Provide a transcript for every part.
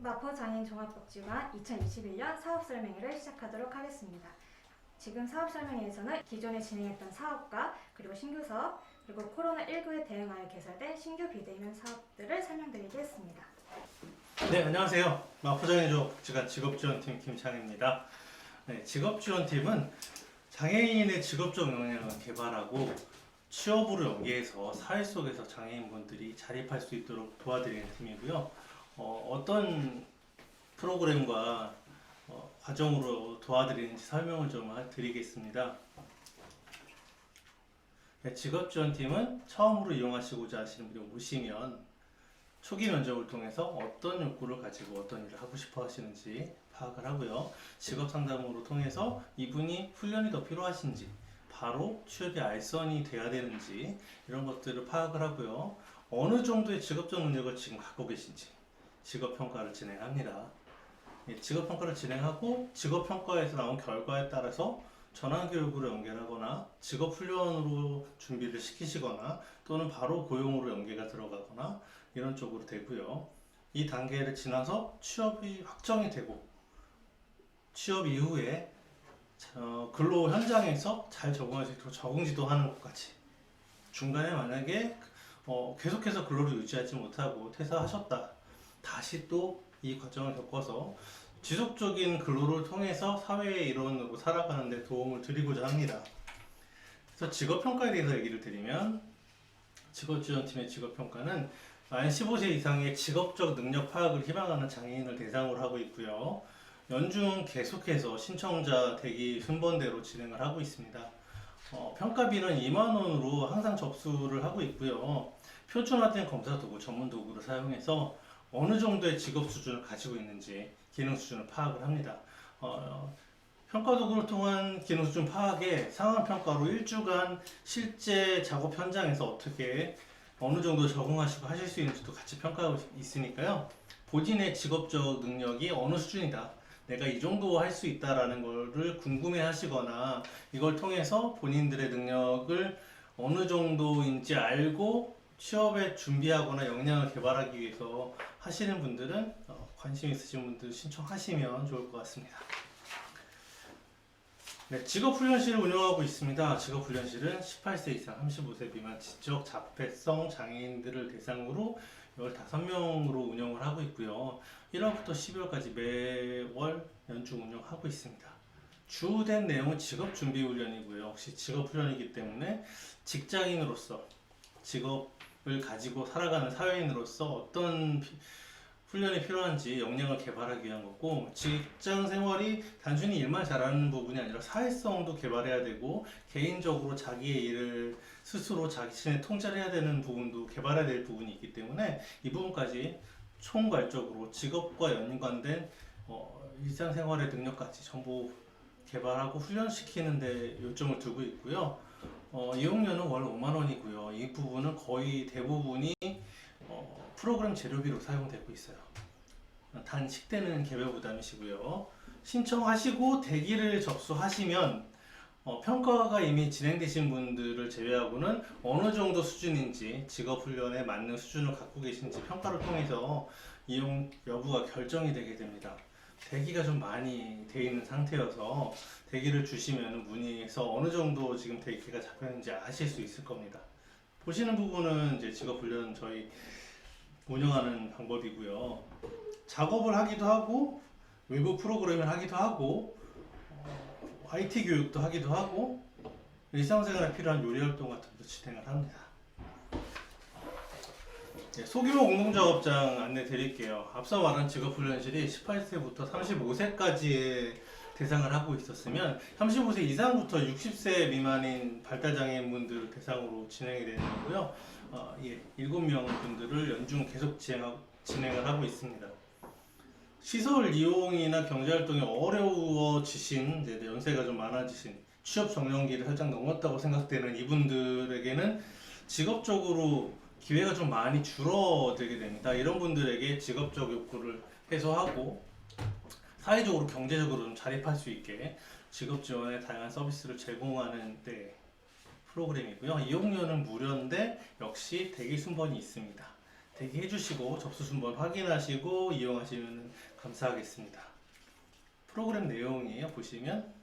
마포장애인 종합복지관 2021년 사업설명회를 시작하도록 하겠습니다. 지금 사업설명회에서는 기존에 진행했던 사업과 그리고 신규 사업, 그리고 코로나19에 대응하여 개설된 신규 비대면 사업들을 설명드리겠습니다. 네, 안녕하세요. 마포장애인 종합복지관 직업지원팀 김창입니다. 네, 직업지원팀은 장애인의 직업적 역량을 개발하고 취업으로 연계해서 사회 속에서 장애인분들이 자립할 수 있도록 도와드리는 팀이고요. 어떤 프로그램과 과정으로 도와드리는지 설명을 좀 드리겠습니다. 네, 직업지원팀은 처음으로 이용하시고자 하시는 분이 오시면 초기 면접을 통해서 어떤 욕구를 가지고 어떤 일을 하고 싶어 하시는지 파악을 하고요. 직업 상담으로 통해서 이분이 훈련이 더 필요하신지, 바로 취업이 알선이 돼야 되는지 이런 것들을 파악을 하고요. 어느 정도의 직업적 능력을 지금 갖고 계신지 직업평가를 진행합니다. 직업평가를 진행하고 직업평가에서 나온 결과에 따라서 전환교육으로 연결하거나 직업훈련으로 준비를 시키시거나 또는 바로 고용으로 연계가 들어가거나 이런 쪽으로 되고요. 이 단계를 지나서 취업이 확정이 되고 취업 이후에 근로 현장에서 잘 적응할 수 있도록 적응지도 하는 것까지, 중간에 만약에 계속해서 근로를 유지하지 못하고 퇴사하셨다, 다시 또 이 과정을 겪어서 지속적인 근로를 통해서 사회의 일원으로 살아가는 데 도움을 드리고자 합니다. 그래서 직업평가에 대해서 얘기를 드리면, 직업지원팀의 직업평가는 만 15세 이상의 직업적 능력 파악을 희망하는 장애인을 대상으로 하고 있고요. 연중 계속해서 신청자 대기 순번대로 진행을 하고 있습니다. 평가비는 2만 원으로 항상 접수를 하고 있고요. 표준화된 검사 도구, 전문 도구를 사용해서 어느 정도의 직업 수준을 가지고 있는지 기능 수준을 파악을 합니다. 평가 도구를 통한 기능 수준 파악에 상황 평가로 1주간 실제 작업 현장에서 어떻게 어느 정도 적응하시고 하실 수 있는지도 같이 평가하고 있으니까요. 본인의 직업적 능력이 어느 수준이다, 내가 이 정도 할 수 있다라는 거를 궁금해 하시거나 이걸 통해서 본인들의 능력을 어느 정도인지 알고 취업에 준비하거나 역량을 개발하기 위해서 하시는 분들은 관심 있으신 분들 신청하시면 좋을 것 같습니다. 네, 직업훈련실을 운영하고 있습니다. 직업훈련실은 18세 이상 35세 미만 지적 자폐성 장애인들을 대상으로 15명으로 운영을 하고 있고요. 1월부터 12월까지 매월 연중 운영하고 있습니다. 주된 내용은 직업준비훈련이고요. 역시 직업훈련이기 때문에 직장인으로서 직업을 가지고 살아가는 사회인으로서 어떤 훈련이 필요한지 역량을 개발하기 위한 거고, 직장 생활이 단순히 일만 잘하는 부분이 아니라 사회성도 개발해야 되고 개인적으로 자기의 일을 스스로 자기 자신의 통제를 해야 되는 부분도 개발해야 될 부분이 있기 때문에 이 부분까지 총괄적으로 직업과 연관된 일상생활의 능력까지 전부 개발하고 훈련시키는 데 요점을 두고 있고요. 이용료는 월 5만 원이고요. 이 부분은 거의 대부분이 프로그램 재료비로 사용되고 있어요. 단 식대는 개별 부담이시고요. 신청하시고 대기를 접수하시면 평가가 이미 진행되신 분들을 제외하고는 어느 정도 수준인지 직업훈련에 맞는 수준을 갖고 계신지 평가를 통해서 이용 여부가 결정이 되게 됩니다. 대기가 좀 많이 돼 있는 상태여서 대기를 주시면 문의해서 어느 정도 지금 대기가 잡혔는지 아실 수 있을 겁니다. 보시는 부분은 이제 직업훈련 저희 운영하는 방법이고요. 작업을 하기도 하고 외부 프로그램을 하기도 하고 IT 교육도 하기도 하고 일상생활에 필요한 요리 활동 같은 것도 진행을 합니다. 네, 소규모 공동작업장 안내 드릴게요. 앞서 말한 직업훈련실이 18세부터 35세까지의 대상을 하고 있었으면 35세 이상부터 60세 미만인 발달장애인분들을 대상으로 진행이 되는 거고요. 7명 분들을 연중 계속 진행을 하고 있습니다. 시설 이용이나 경제활동이 어려워지신, 이제 연세가 좀 많아지신, 취업 정년기를 살짝 넘었다고 생각되는 이분들에게는 직업적으로 기회가 좀 많이 줄어들게 됩니다. 이런 분들에게 직업적 욕구를 해소하고 사회적으로 경제적으로 좀 자립할 수 있게 직업 지원의 다양한 서비스를 제공하는 프로그램이고요. 이용료는 무료인데 역시 대기 순번이 있습니다. 대기해 주시고 접수 순번 확인하시고 이용하시면 감사하겠습니다. 프로그램 내용이에요. 보시면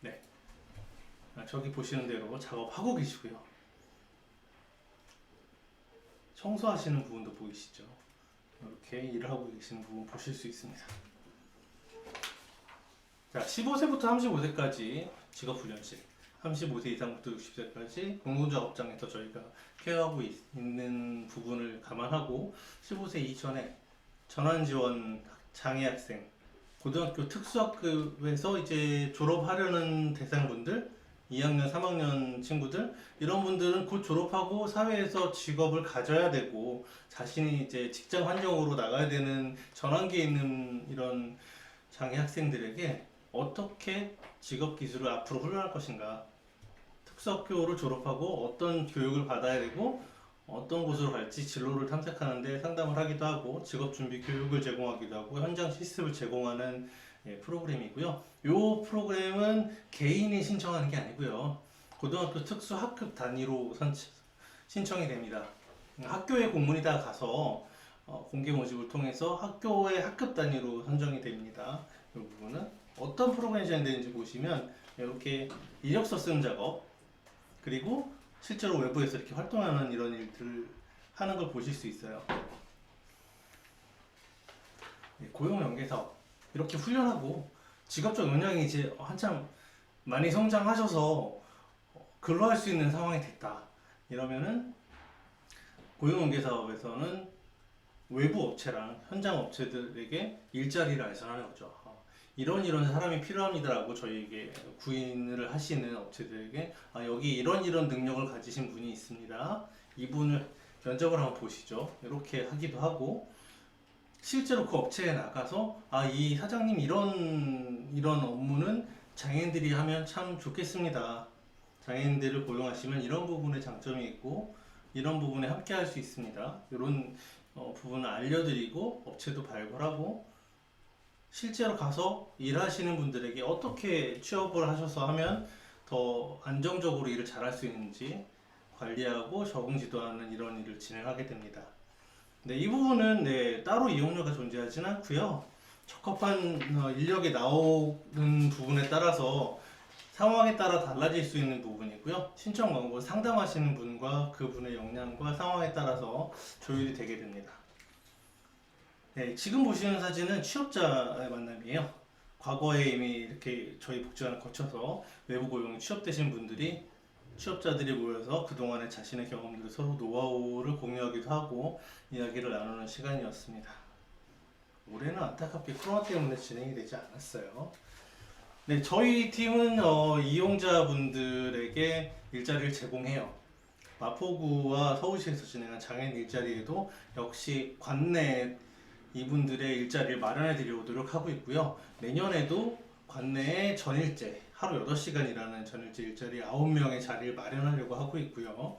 네, 저기 보시는 대로 작업하고 계시고요. 청소하시는 부분도 보이시죠? 이렇게 일을 하고 계시는 부분 보실 수 있습니다. 자, 15세부터 35세까지 직업훈련실, 35세 이상부터 60세까지 공동작업장에서 저희가 케어하고 있는 부분을 감안하고 15세 이전에 전환지원 장애학생, 고등학교 특수학급에서 이제 졸업하려는 대상분들, 2학년, 3학년 친구들, 이런 분들은 곧 졸업하고 사회에서 직업을 가져야 되고 자신이 이제 직장 환경으로 나가야 되는 전환기에 있는 이런 장애 학생들에게 어떻게 직업 기술을 앞으로 훈련할 것인가, 특수학교를 졸업하고 어떤 교육을 받아야 되고 어떤 곳으로 갈지 진로를 탐색하는데 상담을 하기도 하고 직업 준비 교육을 제공하기도 하고 현장 실습을 제공하는 프로그램이고요. 이 프로그램은 개인이 신청하는 게 아니고요. 고등학교 특수학급 단위로 신청이 됩니다. 학교에 공문이 다 가서 공개 모집을 통해서 학교의 학급 단위로 선정이 됩니다. 이 부분은 어떤 프로그램이 진행되는지 보시면 이렇게 이력서 쓰는 작업, 그리고 실제로 외부에서 이렇게 활동하는 이런 일들을 하는 걸 보실 수 있어요. 고용연계사업 이렇게 훈련하고 직업적 역량이 이제 한참 많이 성장하셔서 근로할 수 있는 상황이 됐다. 이러면은 고용연계사업에서는 외부 업체랑 현장 업체들에게 일자리를 알선하는 거죠. 이런 사람이 필요합니다라고 저희에게 구인을 하시는 업체들에게 여기 이런 능력을 가지신 분이 있습니다. 이분을 면접을 한번 보시죠. 이렇게 하기도 하고 실제로 그 업체에 나가서 이 사장님 이런 업무는 장애인들이 하면 참 좋겠습니다. 장애인들을 고용하시면 이런 부분에 장점이 있고 이런 부분에 함께 할 수 있습니다. 이런 부분을 알려드리고 업체도 발굴하고 실제로 가서 일하시는 분들에게 어떻게 취업을 하셔서 하면 더 안정적으로 일을 잘할 수 있는지 관리하고 적응 지도하는 이런 일을 진행하게 됩니다. 네, 이 부분은 따로 이용료가 존재하지는 않고요. 적합한 인력이 나오는 부분에 따라서 상황에 따라 달라질 수 있는 부분이고요. 신청 광고 상담하시는 분과 그분의 역량과 상황에 따라서 조율이 되게 됩니다. 네, 지금 보시는 사진은 취업자의 만남이에요. 과거에 이미 이렇게 저희 복지관을 거쳐서 외부 고용에 취업되신 분들이 취업자들이 모여서 그동안의 자신의 경험들을 서로 노하우를 공유하기도 하고 이야기를 나누는 시간이었습니다. 올해는 안타깝게 코로나 때문에 진행이 되지 않았어요. 네, 저희 팀은 이용자분들에게 일자리를 제공해요. 마포구와 서울시에서 진행한 장애인 일자리에도 역시 관내 이분들의 일자리를 마련해 드리도록 하고 있고요. 내년에도 관내에 전일제 하루 8시간 일하는 전일제 일자리 9명의 자리를 마련하려고 하고 있고요.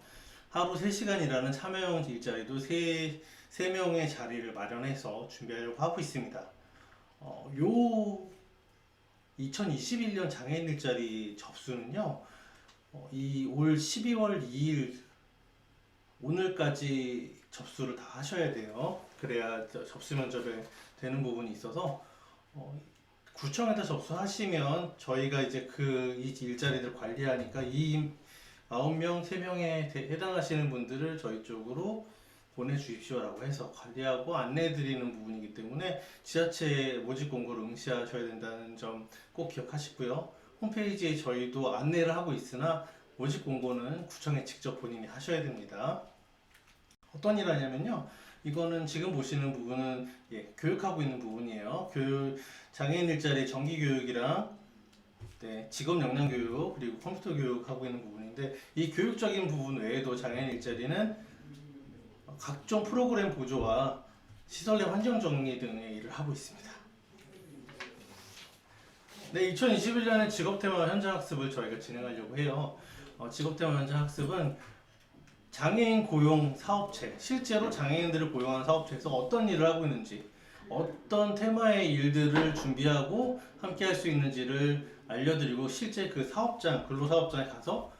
하루 3시간 일하는 참여형 일자리도 3명의 자리를 마련해서 준비하려고 하고 있습니다. 요 2021년 장애인 일자리 접수는요. 올 12월 2일 오늘까지 접수를 다 하셔야 돼요. 그래야 접수 면접에 되는 부분이 있어서 구청에다 접수하시면 저희가 이제 이 일자리들 관리하니까 이 9명, 3명에 해당하시는 분들을 저희 쪽으로 보내주십시오라고 해서 관리하고 안내해드리는 부분이기 때문에 지자체 모집 공고를 응시하셔야 된다는 점 꼭 기억하시고요. 홈페이지에 저희도 안내를 하고 있으나 모집 공고는 구청에 직접 본인이 하셔야 됩니다. 어떤 일 하냐면요. 이거는 지금 보시는 부분은 교육하고 있는 부분이에요. 장애인 일자리 정기 교육이랑 직업 역량 교육 그리고 컴퓨터 교육하고 있는 부분인데 이 교육적인 부분 외에도 장애인 일자리는 각종 프로그램 보조와 시설 내 환경 정리 등의 일을 하고 있습니다. 네, 2021년에 직업 테마 현장 학습을 저희가 진행하려고 해요. 직업 테마 현장 학습은 장애인 고용 사업체, 실제로 장애인들을 고용하는 사업체에서 어떤 일을 하고 있는지, 어떤 테마의 일들을 준비하고 함께 할 수 있는지를 알려드리고 실제 그 사업장, 근로사업장에 가서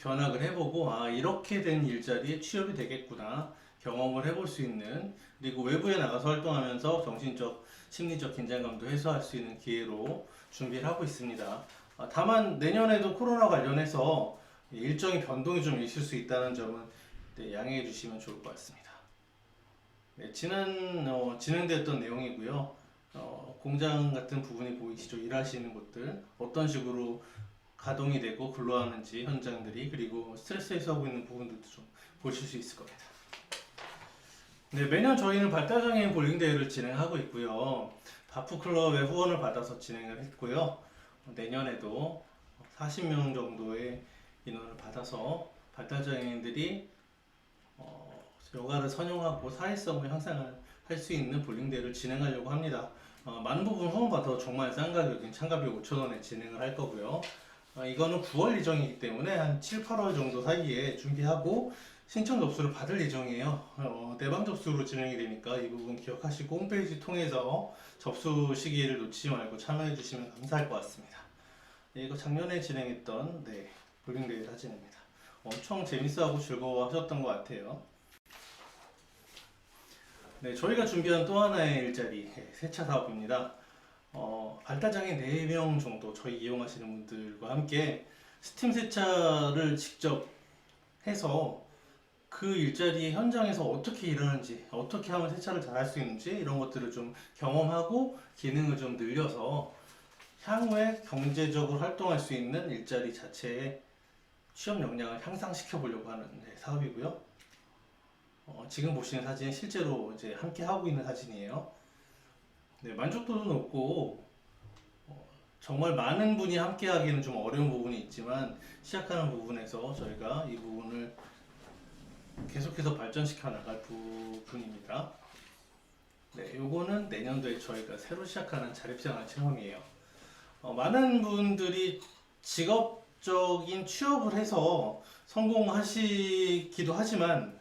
견학을 해보고 이렇게 된 일자리에 취업이 되겠구나 경험을 해볼 수 있는, 그리고 외부에 나가서 활동하면서 정신적, 심리적 긴장감도 해소할 수 있는 기회로 준비를 하고 있습니다. 다만 내년에도 코로나 관련해서 일정이 변동이 좀 있을 수 있다는 점은 양해해 주시면 좋을 것 같습니다. 네, 진행되었던 내용이고요. 공장 같은 부분이 보이시죠? 일하시는 곳들 어떤 식으로 가동이 되고 근로하는지 현장들이, 그리고 스트레스 해소하고 있는 부분들도 좀 보실 수 있을 겁니다. 네, 매년 저희는 발달장애인 볼링 대회를 진행하고 있고요. 바프클럽의 후원을 받아서 진행을 했고요. 내년에도 40명 정도의 인원을 받아서 발달장애인들이 요가를 선용하고 사회성을 향상을 할 수 있는 볼링 대회를 진행하려고 합니다. 많은 부분 후원받아서 정말 싼 가격인 참가비 5,000원에 진행을 할 거고요. 이거는 9월 예정이기 때문에 한 7, 8월 정도 사이에 준비하고 신청 접수를 받을 예정이에요. 내방 접수로 진행이 되니까 이 부분 기억하시고 홈페이지 통해서 접수 시기를 놓치지 말고 참여해 주시면 감사할 것 같습니다. 네, 이거 작년에 진행했던 볼링대회 사진입니다. 엄청 재밌어하고 즐거워하셨던 것 같아요. 네, 저희가 준비한 또 하나의 일자리 세차 사업입니다. 발달장애인 4명 정도 저희 이용하시는 분들과 함께 스팀 세차를 직접 해서 그 일자리 현장에서 어떻게 일하는지, 어떻게 하면 세차를 잘 할 수 있는지 이런 것들을 좀 경험하고 기능을 좀 늘려서 향후에 경제적으로 활동할 수 있는 일자리 자체의 취업 역량을 향상시켜 보려고 하는 사업이고요. 지금 보시는 사진은 실제로 이제 함께 하고 있는 사진이에요. 네, 만족도도 높고 정말 많은 분이 함께 하기는 좀 어려운 부분이 있지만 시작하는 부분에서 저희가 이 부분을 계속해서 발전시켜 나갈 부분입니다. 네, 요거는 내년도에 저희가 새로 시작하는 자립생활 체험이에요. 많은 분들이 직업적인 취업을 해서 성공하시기도 하지만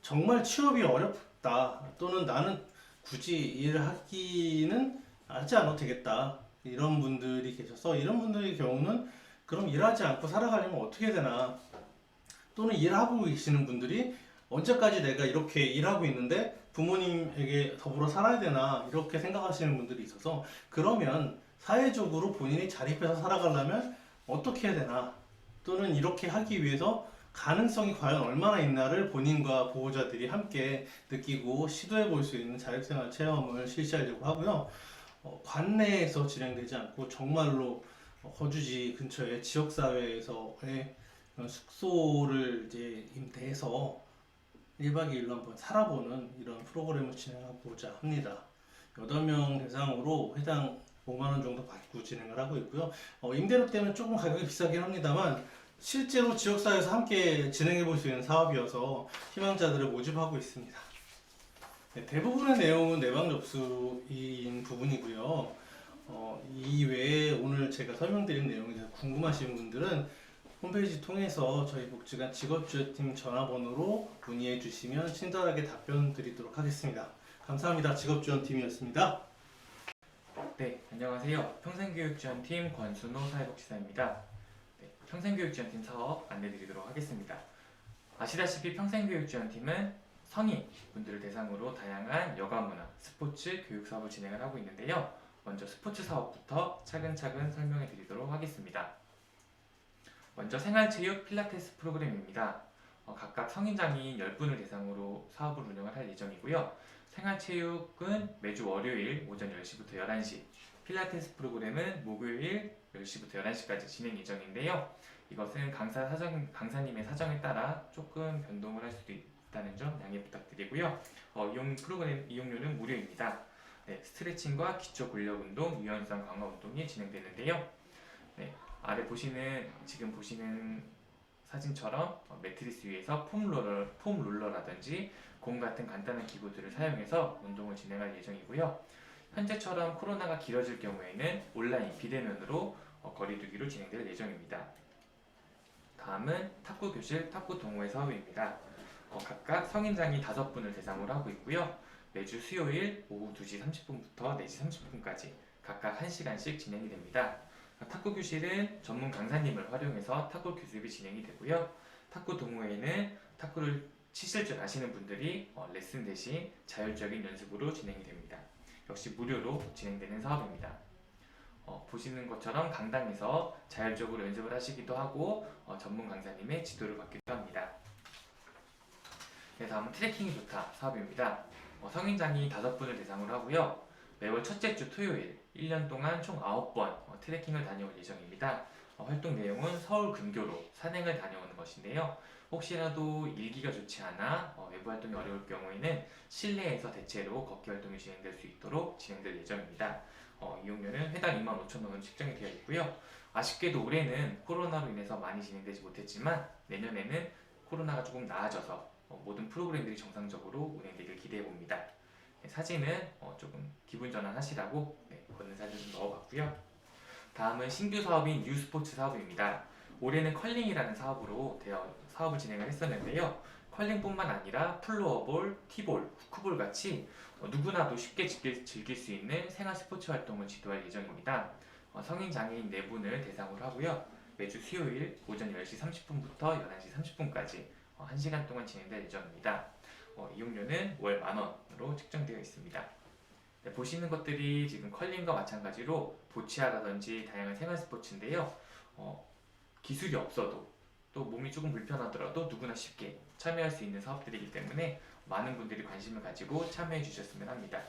정말 취업이 어렵다, 또는 나는 굳이 일을 하기는 하지 않아도 되겠다, 이런 분들이 계셔서 이런 분들의 경우는 그럼 일하지 않고 살아가려면 어떻게 해야 되나, 또는 일하고 계시는 분들이 언제까지 내가 이렇게 일하고 있는데 부모님에게 더불어 살아야 되나 이렇게 생각하시는 분들이 있어서, 그러면 사회적으로 본인이 자립해서 살아가려면 어떻게 해야 되나, 또는 이렇게 하기 위해서 가능성이 과연 얼마나 있나를 본인과 보호자들이 함께 느끼고 시도해 볼 수 있는 자립생활 체험을 실시하려고 하고요. 관내에서 진행되지 않고 정말로 거주지 근처의 지역사회에서의 숙소를 이제 임대해서 1박 2일로 한번 살아보는 이런 프로그램을 진행하고자 합니다. 8명 대상으로 회당 5만원 정도 받고 진행을 하고 있고요. 임대료 때문에 조금 가격이 비싸긴 합니다만 실제로 지역사회에서 함께 진행해 볼 수 있는 사업이어서 희망자들을 모집하고 있습니다. 네, 대부분의 내용은 내방 접수인 부분이고요. 이 외에 오늘 제가 설명드린 내용에 대해서 궁금하신 분들은 홈페이지 통해서 저희 복지관 직업지원팀 전화번호로 문의해 주시면 친절하게 답변 드리도록 하겠습니다. 감사합니다. 직업지원팀이었습니다. 네, 안녕하세요. 평생교육지원팀 권순호 사회복지사입니다. 네, 평생교육지원팀 사업 안내드리도록 하겠습니다. 아시다시피 평생교육지원팀은 성인분들을 대상으로 다양한 여가문화, 스포츠, 교육 사업을 진행을 하고 있는데요. 먼저 스포츠 사업부터 차근차근 설명해 드리도록 하겠습니다. 먼저 생활체육 필라테스 프로그램입니다. 각각 성인장애인 10분을 대상으로 사업을 운영을 할 예정이고요. 생활체육은 매주 월요일 오전 10시부터 11시, 필라테스 프로그램은 목요일 10시부터 11시까지 진행 예정인데요. 이것은 강사님의 사정에 따라 조금 변동을 할 수도 있다는 점 양해 부탁드리고요. 프로그램 이용료는 무료입니다. 네, 스트레칭과 기초 근력 운동, 유연성 강화 운동이 진행되는데요. 네, 아래 지금 보시는 사진처럼 매트리스 위에서 폼 롤러라든지 공 같은 간단한 기구들을 사용해서 운동을 진행할 예정이고요. 현재처럼 코로나가 길어질 경우에는 온라인 비대면으로 거리두기로 진행될 예정입니다. 다음은 탁구 교실, 탁구 동호회 사업입니다. 각각 성인장애 5분을 대상으로 하고 있고요. 매주 수요일 오후 2시 30분부터 4시 30분까지 각각 1시간씩 진행이 됩니다. 탁구 교실은 전문 강사님을 활용해서 탁구 교습이 진행이 되고요. 탁구 동호회는 탁구를 치실 줄 아시는 분들이 레슨 대신 자율적인 연습으로 진행이 됩니다. 역시 무료로 진행되는 사업입니다. 보시는 것처럼 강당에서 자율적으로 연습을 하시기도 하고 전문 강사님의 지도를 받기도 합니다. 네, 다음은 트레킹이 좋다 사업입니다. 성인장애인 5분을 대상으로 하고요. 매월 첫째 주 토요일 1년 동안 총 9번 트레킹을 다녀올 예정입니다. 활동 내용은 서울 근교로 산행을 다녀오는 것인데요. 혹시라도 일기가 좋지 않아 외부 활동이 어려울 경우에는 실내에서 대체로 걷기 활동이 진행될 수 있도록 진행될 예정입니다. 이용료는 회당 25,000원으로 책정이 되어 있고요. 아쉽게도 올해는 코로나로 인해서 많이 진행되지 못했지만 내년에는 코로나가 조금 나아져서 모든 프로그램들이 정상적으로 운행되길 기대해 봅니다. 사진은 조금 기분 전환하시라고 걷는 사진을 좀 넣어봤고요. 다음은 신규 사업인 뉴스포츠 사업입니다. 올해는 컬링이라는 사업으로 사업을 진행을 했었는데요. 컬링뿐만 아니라 플로어볼, 티볼, 후크볼 같이 누구나도 쉽게 즐길 수 있는 생활 스포츠 활동을 지도할 예정입니다. 성인 장애인 4분을 대상으로 하고요. 매주 수요일 오전 10시 30분부터 11시 30분까지 1시간 동안 진행될 예정입니다. 이용료는 월 10,000원으로 책정되어 있습니다. 네, 보시는 것들이 지금 컬링과 마찬가지로 보치아라든지 다양한 생활 스포츠인데요. 기술이 없어도 또 몸이 조금 불편하더라도 누구나 쉽게 참여할 수 있는 사업들이기 때문에 많은 분들이 관심을 가지고 참여해 주셨으면 합니다.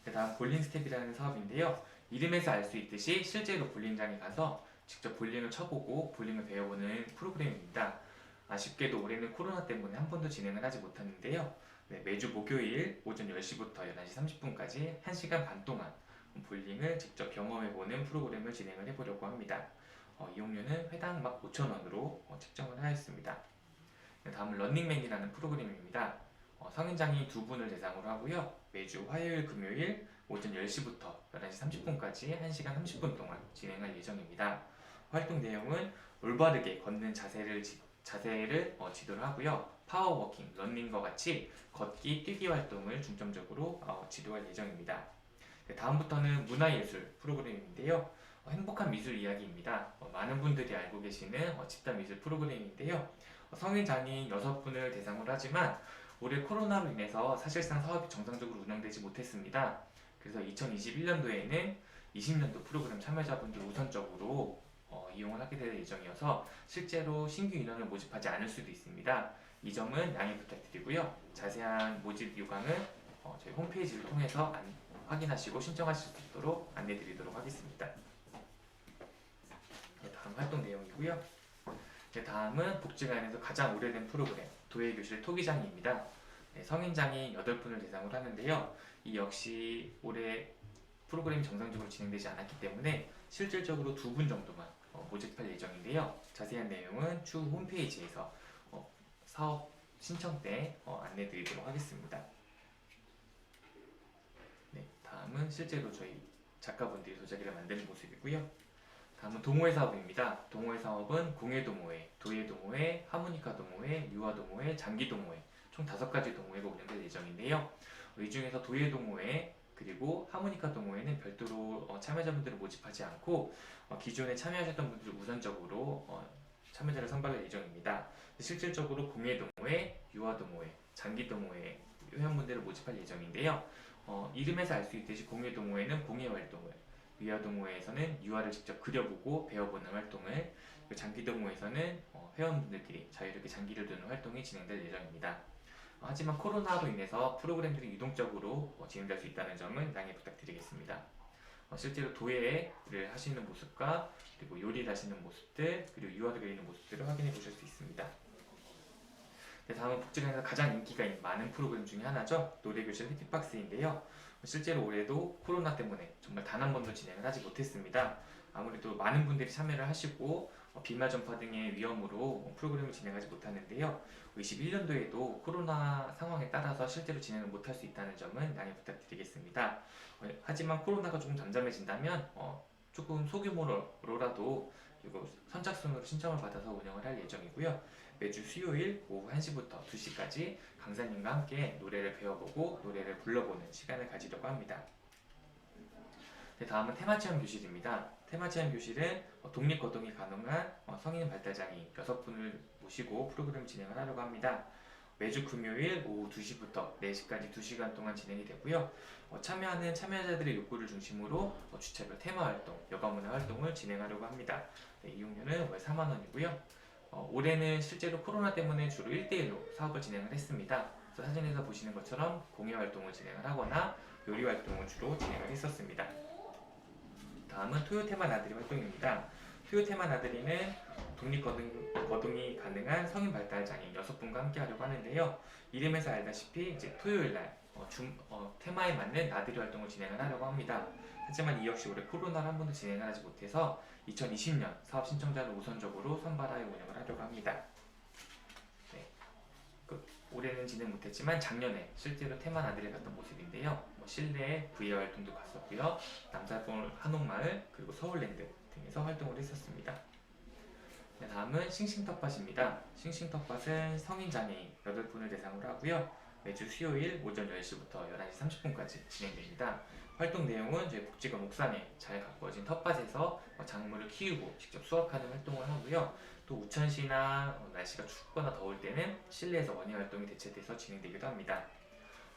네, 다음 볼링 스텝이라는 사업인데요. 이름에서 알 수 있듯이 실제로 볼링장에 가서 직접 볼링을 쳐보고 볼링을 배워보는 프로그램입니다. 아쉽게도 올해는 코로나 때문에 한 번도 진행을 하지 못했는데요. 네, 매주 목요일 오전 10시부터 11시 30분까지 1시간 반 동안 볼링을 직접 경험해보는 프로그램을 진행을 해보려고 합니다. 이용료는 회당 막 5,000원으로 책정을 하였습니다. 네, 다음은 런닝맨이라는 프로그램입니다. 성인장애인 2분을 대상으로 하고요. 매주 화요일, 금요일 오전 10시부터 11시 30분까지 1시간 30분 동안 진행할 예정입니다. 활동 내용은 올바르게 걷는 자세를 지도를 하고요. 파워워킹, 런닝과 같이 걷기, 뛰기 활동을 중점적으로 지도할 예정입니다. 네, 다음부터는 문화예술 프로그램인데요. 행복한 미술 이야기입니다. 많은 분들이 알고 계시는 집단 미술 프로그램인데요. 성인 장애인 6분을 대상으로 하지만 올해 코로나로 인해서 사실상 사업이 정상적으로 운영되지 못했습니다. 그래서 2021년도에는 20년도 프로그램 참여자분들 우선적으로 이용을 하게 될 예정이어서 실제로 신규 인원을 모집하지 않을 수도 있습니다. 이 점은 양해 부탁드리고요. 자세한 모집 요강은 저희 홈페이지를 통해서 확인하시고 신청하실 수 있도록 안내드리도록 하겠습니다. 네, 다음 활동 내용이고요. 네, 다음은 복지관에서 가장 오래된 프로그램 도예교실 토기장입니다. 네, 성인장애인 8분을 대상으로 하는데요. 이 역시 올해 프로그램이 정상적으로 진행되지 않았기 때문에 실질적으로 2분 정도만 모집할 예정인데요. 자세한 내용은 추후 홈페이지에서 사업 신청 때 안내드리도록 하겠습니다. 네, 다음은 실제로 저희 작가분들이 도자기를 만드는 모습이고요. 다음은 동호회 사업입니다. 동호회 사업은 공예동호회, 도예동호회, 하모니카 동호회, 유아동호회, 장기동호회 총 5가지 동호회가 운영될 예정인데요. 이 중에서 도예동호회 그리고 하모니카 동호회는 별도로 참여자분들을 모집하지 않고 기존에 참여하셨던 분들을 우선적으로 참여자를 선발할 예정입니다. 실질적으로 공예동호회, 유아동호회, 장기동호회 회원분들을 모집할 예정인데요. 이름에서 알 수 있듯이 공예동호회는 공예활동을, 유아동호회에서는 유아를 직접 그려보고 배워보는 활동을, 장기동호회에서는 회원분들끼리 자유롭게 장기를 두는 활동이 진행될 예정입니다. 하지만 코로나로 인해서 프로그램들이 유동적으로 진행될 수 있다는 점은 양해 부탁드리겠습니다. 실제로 도예를 하시는 모습과 그리고 요리를 하시는 모습들 그리고 유아를 그리는 모습들을 확인해 보실 수 있습니다. 네, 다음은 복지관에서 가장 인기가 많은 프로그램 중에 하나죠. 노래교실 해피박스인데요. 실제로 올해도 코로나 때문에 정말 단 한 번도 진행을 하지 못했습니다. 아무래도 많은 분들이 참여를 하시고 비말 전파 등의 위험으로 프로그램을 진행하지 못하는데요. 21년도에도 코로나 상황에 따라서 실제로 진행을 못할 수 있다는 점은 양해 부탁드리겠습니다. 하지만 코로나가 조금 잠잠해진다면 조금 소규모로라도 그리고 선착순으로 신청을 받아서 운영을 할 예정이고요. 매주 수요일 오후 1시부터 2시까지 강사님과 함께 노래를 배워보고 노래를 불러보는 시간을 가지려고 합니다. 네, 다음은 테마체험 교실입니다. 테마 체험 교실은 독립 거동이 가능한 성인 발달장애인 6분을 모시고 프로그램 진행을 하려고 합니다. 매주 금요일 오후 2시부터 4시까지 2시간 동안 진행이 되고요. 참여하는 참여자들의 욕구를 중심으로 주차별 테마 활동, 여가문화 활동을 진행하려고 합니다. 네, 이용료는 월 4만 원이고요. 올해는 실제로 코로나 때문에 주로 1대1로 사업을 진행을 했습니다. 그래서 사진에서 보시는 것처럼 공예 활동을 진행을 하거나 요리 활동을 주로 진행을 했었습니다. 다음은 토요테마 나들이 활동입니다. 토요테마 나들이는 독립거동이 가능한 성인 발달장애인 6분과 함께 하려고 하는데요. 이름에서 알다시피 이제 토요일날 테마에 맞는 나들이 활동을 진행을 하려고 합니다. 하지만 이 역시 올해 코로나로 한 번도 진행을 하지 못해서 2020년 사업 신청자를 우선적으로 선발하여 운영을 하려고 합니다. 네. 올해는 진행 못했지만 작년에 실제로 테마 나들이 갔던 모습인데요. 실내에 VR 활동도 갔었고요. 남사골 한옥마을 그리고 서울랜드 등에서 활동을 했었습니다. 네, 다음은 싱싱텃밭입니다. 싱싱텃밭은 성인장애인 8분을 대상으로 하고요. 매주 수요일 오전 10시부터 11시 30분까지 진행됩니다. 활동 내용은 저희 복지관 옥상에 잘 가꾸어진 텃밭에서 작물을 키우고 직접 수확하는 활동을 하고요. 또 우천시나 날씨가 춥거나 더울 때는 실내에서 원예 활동이 대체돼서 진행되기도 합니다.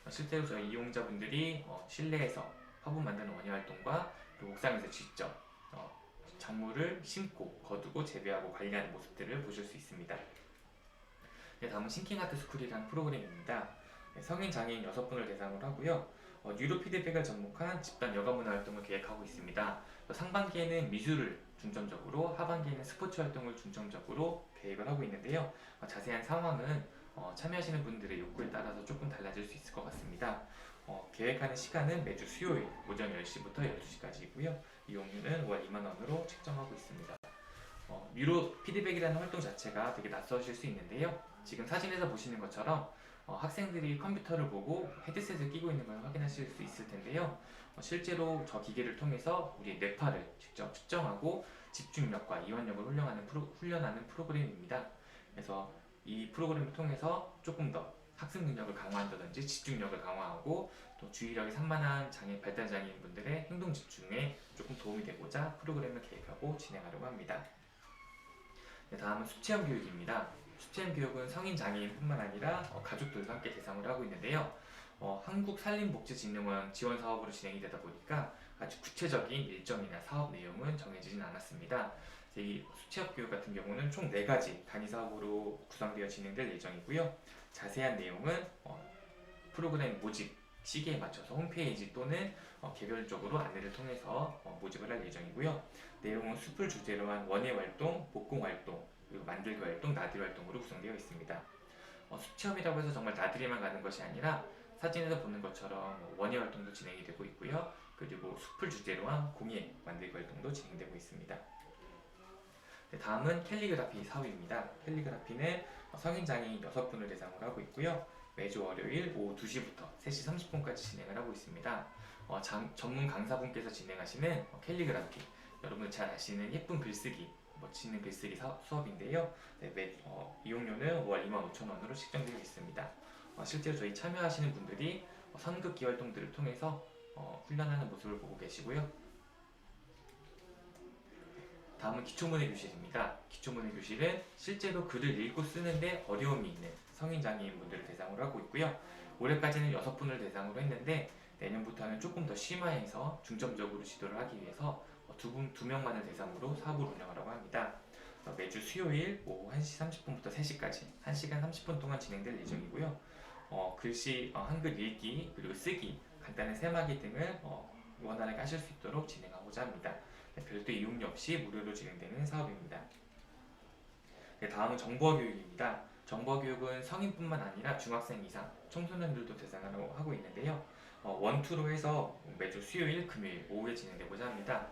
실제로 저희 이용자분들이 실내에서 화분 만드는 원예 활동과 그리고 옥상에서 직접 작물을 심고 거두고 재배하고 관리하는 모습들을 보실 수 있습니다. 네, 다음은 싱킹아트 스쿨이라는 프로그램입니다. 네, 성인 장애인 6분을 대상으로 하고요. 유료 피드백을 접목한 집단 여가문화 활동을 계획하고 있습니다. 상반기에는 미술을 중점적으로, 하반기에는 스포츠 활동을 중점적으로 계획을 하고 있는데요. 자세한 상황은 참여하시는 분들의 욕구에 따라서 조금 달라질 수 있을 것 같습니다. 계획하는 시간은 매주 수요일 오전 10시부터 12시까지이고요. 이용료는 월 2만 원으로 책정하고 있습니다. 유료 피드백이라는 활동 자체가 되게 낯서실 수 있는데요. 지금 사진에서 보시는 것처럼 학생들이 컴퓨터를 보고 헤드셋을 끼고 있는 걸 확인하실 수 있을 텐데요. 실제로 저 기계를 통해서 우리의 뇌파를 직접 측정하고 집중력과 이완력을 훈련하는 프로그램입니다. 그래서 이 프로그램을 통해서 조금 더 학습 능력을 강화한다든지 집중력을 강화하고 또 주의력이 산만한 발달장애인 분들의 행동 집중에 조금 도움이 되고자 프로그램을 계획하고 진행하려고 합니다. 네, 다음은 숲체험 교육입니다. 숲체험 교육은 성인 장애인뿐만 아니라 가족들도 함께 대상으로 하고 있는데요. 한국산림복지진흥원 지원 사업으로 진행이 되다 보니까 아주 구체적인 일정이나 사업 내용은 정해지진 않았습니다. 이 숲체험 교육 같은 경우는 총 4가지 단위 사업으로 구성되어 진행될 예정이고요. 자세한 내용은 프로그램 모집 시기에 맞춰서 홈페이지 또는 개별적으로 안내를 통해서 모집을 할 예정이고요. 내용은 숲을 주제로 한 원예 활동, 복공 활동, 그리고 만들기 활동, 나들이 활동으로 구성되어 있습니다. 숲체험이라고 해서 정말 나들이만 가는 것이 아니라 사진에서 보는 것처럼 원예 활동도 진행이 되고 있고요. 그리고 숲을 주제로 한 공예 만들기 활동도 진행되고 있습니다. 네, 다음은 캘리그라피 사업입니다. 캘리그라피는 성인 장애인 6분을 대상으로 하고 있고요. 매주 월요일 오후 2시부터 3시 30분까지 진행을 하고 있습니다. 전문 강사분께서 진행하시는 캘리그라피, 여러분 잘 아시는 예쁜 글쓰기, 멋지는 글쓰기 수업인데요. 네, 이용료는 월 25,000원으로 책정되어 있습니다. 실제로 저희 참여하시는 분들이 선긋기 활동들을 통해서 훈련하는 모습을 보고 계시고요. 다음은 기초문해 교실입니다. 기초문해 교실은 실제로 글을 읽고 쓰는데 어려움이 있는 성인장애인분들을 대상으로 하고 있고요. 올해까지는 6분을 대상으로 했는데 내년부터는 조금 더 심화해서 중점적으로 지도를 하기 위해서 2명만을 대상으로 사업을 운영하려고 합니다. 매주 수요일 오후 1시 30분부터 3시까지 1시간 30분 동안 진행될 예정이고요. 글씨, 한글 읽기, 그리고 쓰기, 간단한 세마기 등을 원활하게 하실 수 있도록 진행하고자 합니다. 별도 이용료 없이 무료로 진행되는 사업입니다. 네, 다음은 정보교육입니다. 정보교육은 성인뿐만 아니라 중학생 이상, 청소년들도 대상으로 하고 있는데요. 원투로 해서 매주 수요일, 금요일 오후에 진행되고자 합니다.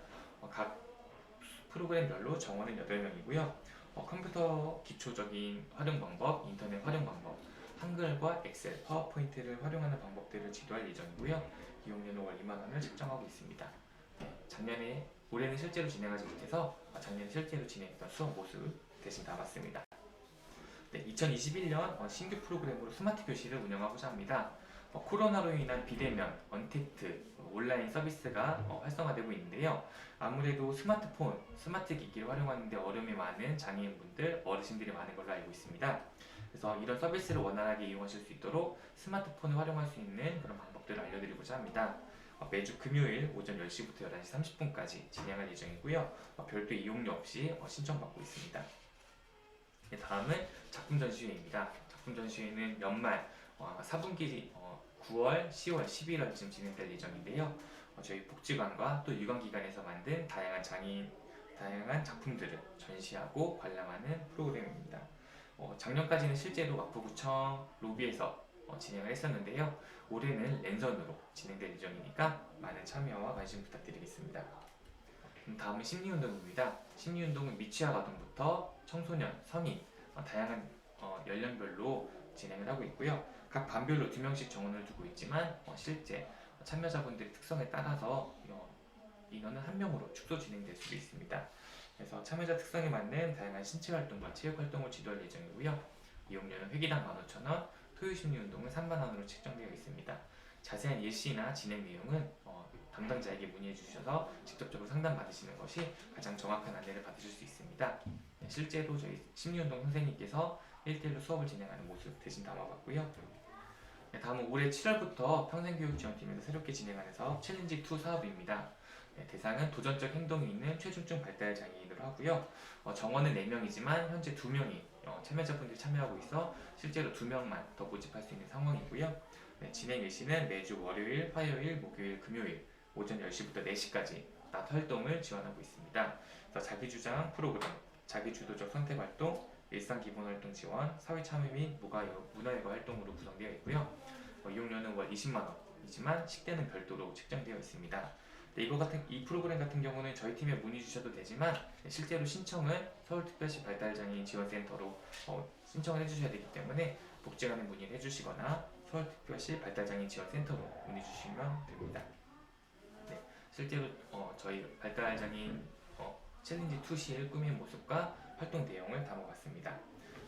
각 프로그램별로 정원은 8명이고요. 컴퓨터 기초적인 활용 방법, 인터넷 활용 방법, 한글과 엑셀, 파워포인트를 활용하는 방법들을 지도할 예정이고요. 이용료는 월 2만 원을 책정하고 있습니다. 올해는 실제로 진행하지 못해서 작년에 실제로 진행했던 수업 모습 대신 담았습니다. 네, 2021년 신규 프로그램으로 스마트 교실을 운영하고자 합니다. 코로나로 인한 비대면, 언택트, 온라인 서비스가 활성화되고 있는데요. 아무래도 스마트폰, 스마트 기기를 활용하는데 어려움이 많은 장애인분들, 어르신들이 많은 걸로 알고 있습니다. 그래서 이런 서비스를 원활하게 이용하실 수 있도록 스마트폰을 활용할 수 있는 그런 방법들을 알려드리고자 합니다. 매주 금요일 오전 10시부터 11시 30분까지 진행할 예정이고요. 별도 이용료 없이 신청받고 있습니다. 다음은 작품 전시회입니다. 작품 전시회는 연말 4분기 9월, 10월, 11월쯤 진행될 예정인데요. 저희 복지관과 또 유관기관에서 만든 다양한 작품들을 전시하고 관람하는 프로그램입니다. 작년까지는 실제로 마포구청 로비에서 진행을 했었는데요. 올해는 랜선으로 진행될 예정이니까 많은 참여와 관심 부탁드리겠습니다. 다음은 심리운동입니다. 심리운동은 미취학 아동부터 청소년, 성인, 다양한 연령별로 진행을 하고 있고요. 각 반별로 2명씩 정원을 두고 있지만 실제 참여자분들의 특성에 따라서 인원은 1명으로 축소 진행될 수도 있습니다. 그래서 참여자 특성에 맞는 다양한 신체 활동과 체육 활동을 지도할 예정이고요. 이용료는 회기당 15,000원, 토요심리운동은 3만원으로 책정되어 있습니다. 자세한 예시나 진행 내용은 담당자에게 문의해 주셔서 직접적으로 상담받으시는 것이 가장 정확한 안내를 받으실 수 있습니다. 실제로 저희 심리운동 선생님께서 1대1로 수업을 진행하는 모습 대신 담아봤고요. 다음은 올해 7월부터 평생교육지원팀에서 새롭게 진행하는 사업 챌린지2 사업입니다. 대상은 도전적 행동이 있는 최중증 발달 장애인으로 하고요. 정원은 4명이지만 현재 2명이 참여자분들이 참여하고 있어 실제로 2명만 더 모집할 수 있는 상황이고요. 진행 예시는 매주 월요일, 화요일, 목요일, 금요일 오전 10시부터 4시까지 낮 활동을 지원하고 있습니다. 그래서 자기주장 프로그램, 자기주도적 선택활동, 일상기본활동 지원, 사회참여 및 문화예고 활동으로 구성되어 있고요. 이용료는 월 20만원이지만 식대는 별도로 책정되어 있습니다. 이 프로그램 같은 경우는 저희 팀에 문의 주셔도 되지만 실제로 신청은 서울특별시 발달장애인 지원센터로 신청을 해주셔야 되기 때문에 복지관에 문의를 해주시거나 서울특별시 발달장애인 지원센터로 문의 주시면 됩니다. 네, 실제로 저희 발달장애인 챌린지2 시의 꾸민 모습과 활동 내용을 담아봤습니다.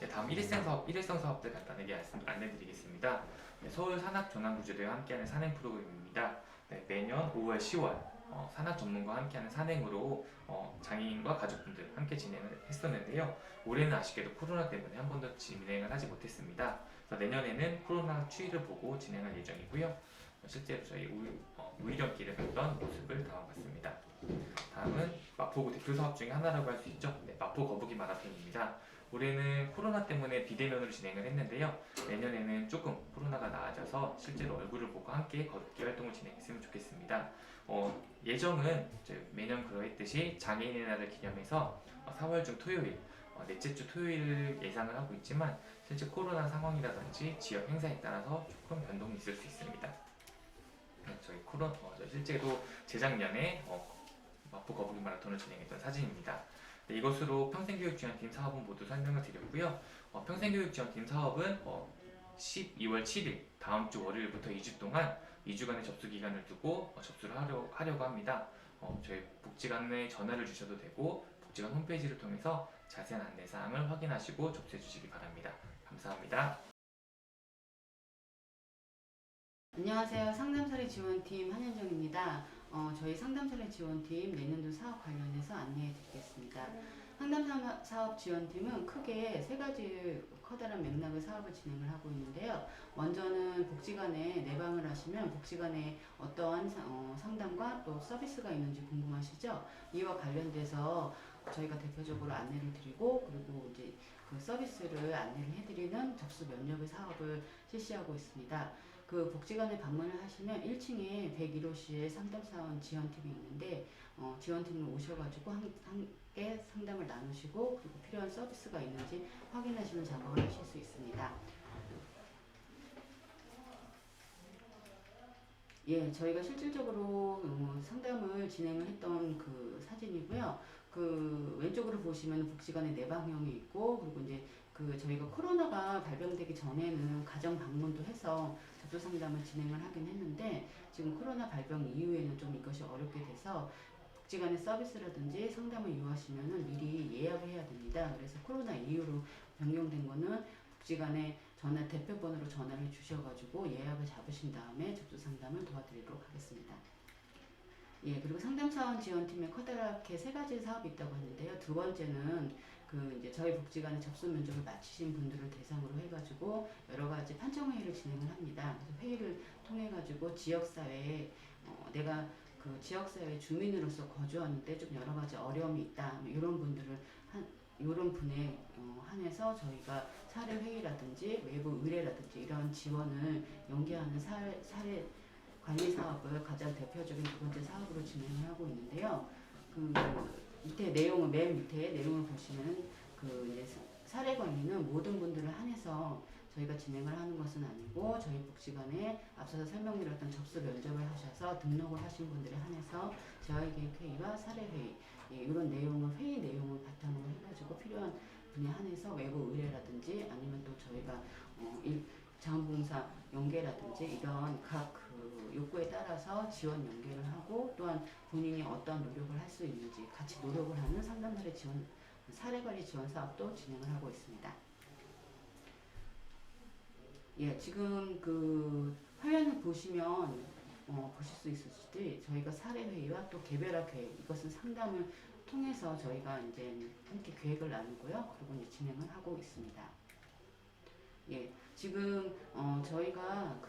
네, 다음 일회성 사업들 간단하게 안내드리겠습니다. 네, 서울 산악전환구조대와 함께하는 산행 프로그램입니다. 네, 매년 5월, 10월 산악 전문가와 함께하는 산행으로 장애인과 가족분들 함께 진행을 했었는데요. 올해는 아쉽게도 코로나 때문에 한 번도 진행을 하지 못했습니다. 그래서 내년에는 코로나 추이를 보고 진행할 예정이고요. 실제로 저희 우이령길을 갔던 모습을 담아봤습니다. 다음은 마포구 대표 사업 중에 하나라고 할 수 있죠. 네, 마포 거북이 마라톤입니다. 올해는 코로나 때문에 비대면으로 진행을 했는데요. 내년에는 조금 코로나가 나아져서 실제로 얼굴을 보고 함께 걷기 활동을 진행했으면 좋겠습니다. 예정은 매년 그러했듯이 장애인의 날을 기념해서 4월 중 토요일, 넷째 주 토요일을 예상을 하고 있지만 실제 코로나 상황이라든지 지역 행사에 따라서 조금 변동이 있을 수 있습니다. 저희 실제로 재작년에 마포 거북이 마라톤을 진행했던 사진입니다. 네, 이것으로 평생교육지원팀 사업은 모두 설명을 드렸고요. 평생교육지원팀 사업은 12월 7일 다음 주 월요일부터 2주 동안 2주간의 접수 기간을 두고 접수를 하려고 합니다. 저희 복지관에 전화를 주셔도 되고 복지관 홈페이지를 통해서 자세한 안내사항을 확인하시고 접수해 주시기 바랍니다. 감사합니다. 안녕하세요. 상담사례 지원팀 한현정입니다. 저희 상담사례 지원팀 내년도 사업 관련해서 안내해 드리겠습니다. 상담사업 지원팀은 크게 3가지 커다란 맥락의 사업을 진행을 하고 있는데요. 먼저는 복지관에 내방을 하시면 복지관에 어떠한 상담과 또 서비스가 있는지 궁금하시죠? 이와 관련돼서 저희가 대표적으로 안내를 드리고 그리고 이제 그 서비스를 안내를 해드리는 접수 면접의 사업을 실시하고 있습니다. 그 복지관에 방문을 하시면 1층에 101호실에 상담사원 지원팀이 있는데 지원팀을 오셔가지고 함께 상담을 나누시고 그리고 필요한 서비스가 있는지 확인하시는 작업을 하실 수 있습니다. 예, 저희가 실질적으로 상담을 진행을 했던 그 사진이고요. 그 왼쪽으로 보시면 복지관에 내방형이 있고 그리고 이제 저희가 코로나가 발병되기 전에는 가정 방문도 해서 접수 상담을 진행을 하긴 했는데 지금 코로나 발병 이후에는 좀 이것이 어렵게 돼서 복지관의 서비스라든지 상담을 이용하시면은 미리 예약을 해야 됩니다. 그래서 코로나 이후로 변경된 거는 복지관에 대표번호로 전화를 주셔가지고 예약을 잡으신 다음에 접수 상담을 도와드리도록 하겠습니다. 예, 그리고 상담사원 지원팀에 커다랗게 3가지 사업이 있다고 하는데요. 두 번째는 이제 저희 복지관에 접수 면접을 마치신 분들을 대상으로 해가지고 여러 가지 판정 회의를 진행을 합니다. 그래서 회의를 통해 가지고 지역사회에 내가 그 지역사회 주민으로서 거주하는데 좀 여러 가지 어려움이 있다. 이런 분들을 이런 분에 한해서 저희가 사례 회의라든지 외부 의뢰라든지 이런 지원을 연계하는 사례 관리 사업을 가장 대표적인 두 번째 사업으로 진행을 하고 있는데요. 밑에 내용을 맨 밑에 내용을 보시면 이제 사례 관리는 모든 분들을 한해서 저희가 진행을 하는 것은 아니고 저희 복지관에 앞서서 설명드렸던 접수 면접을 하셔서 등록을 하신 분들에 한해서 재활계획 회의와 사례 회의 이런 내용을 회의 내용을 바탕으로 해가지고 필요한 분야 한해서 외부 의뢰라든지 아니면 또 저희가 자원봉사 연계라든지 이런 각 욕구에 따라서 지원 연계를 하고 또한 본인이 어떤 노력을 할 수 있는지 같이 노력을 하는 상담사례 지원 사례관리 지원 사업도 진행을 하고 있습니다. 예, 지금 화면을 보시면 보실 수 있으시듯이 저희가 사례 회의와 또 개별화 계획 이것은 상담을 통해서 저희가 이제 함께 계획을 나누고요. 그리고 이제 진행을 하고 있습니다. 예, 지금 저희가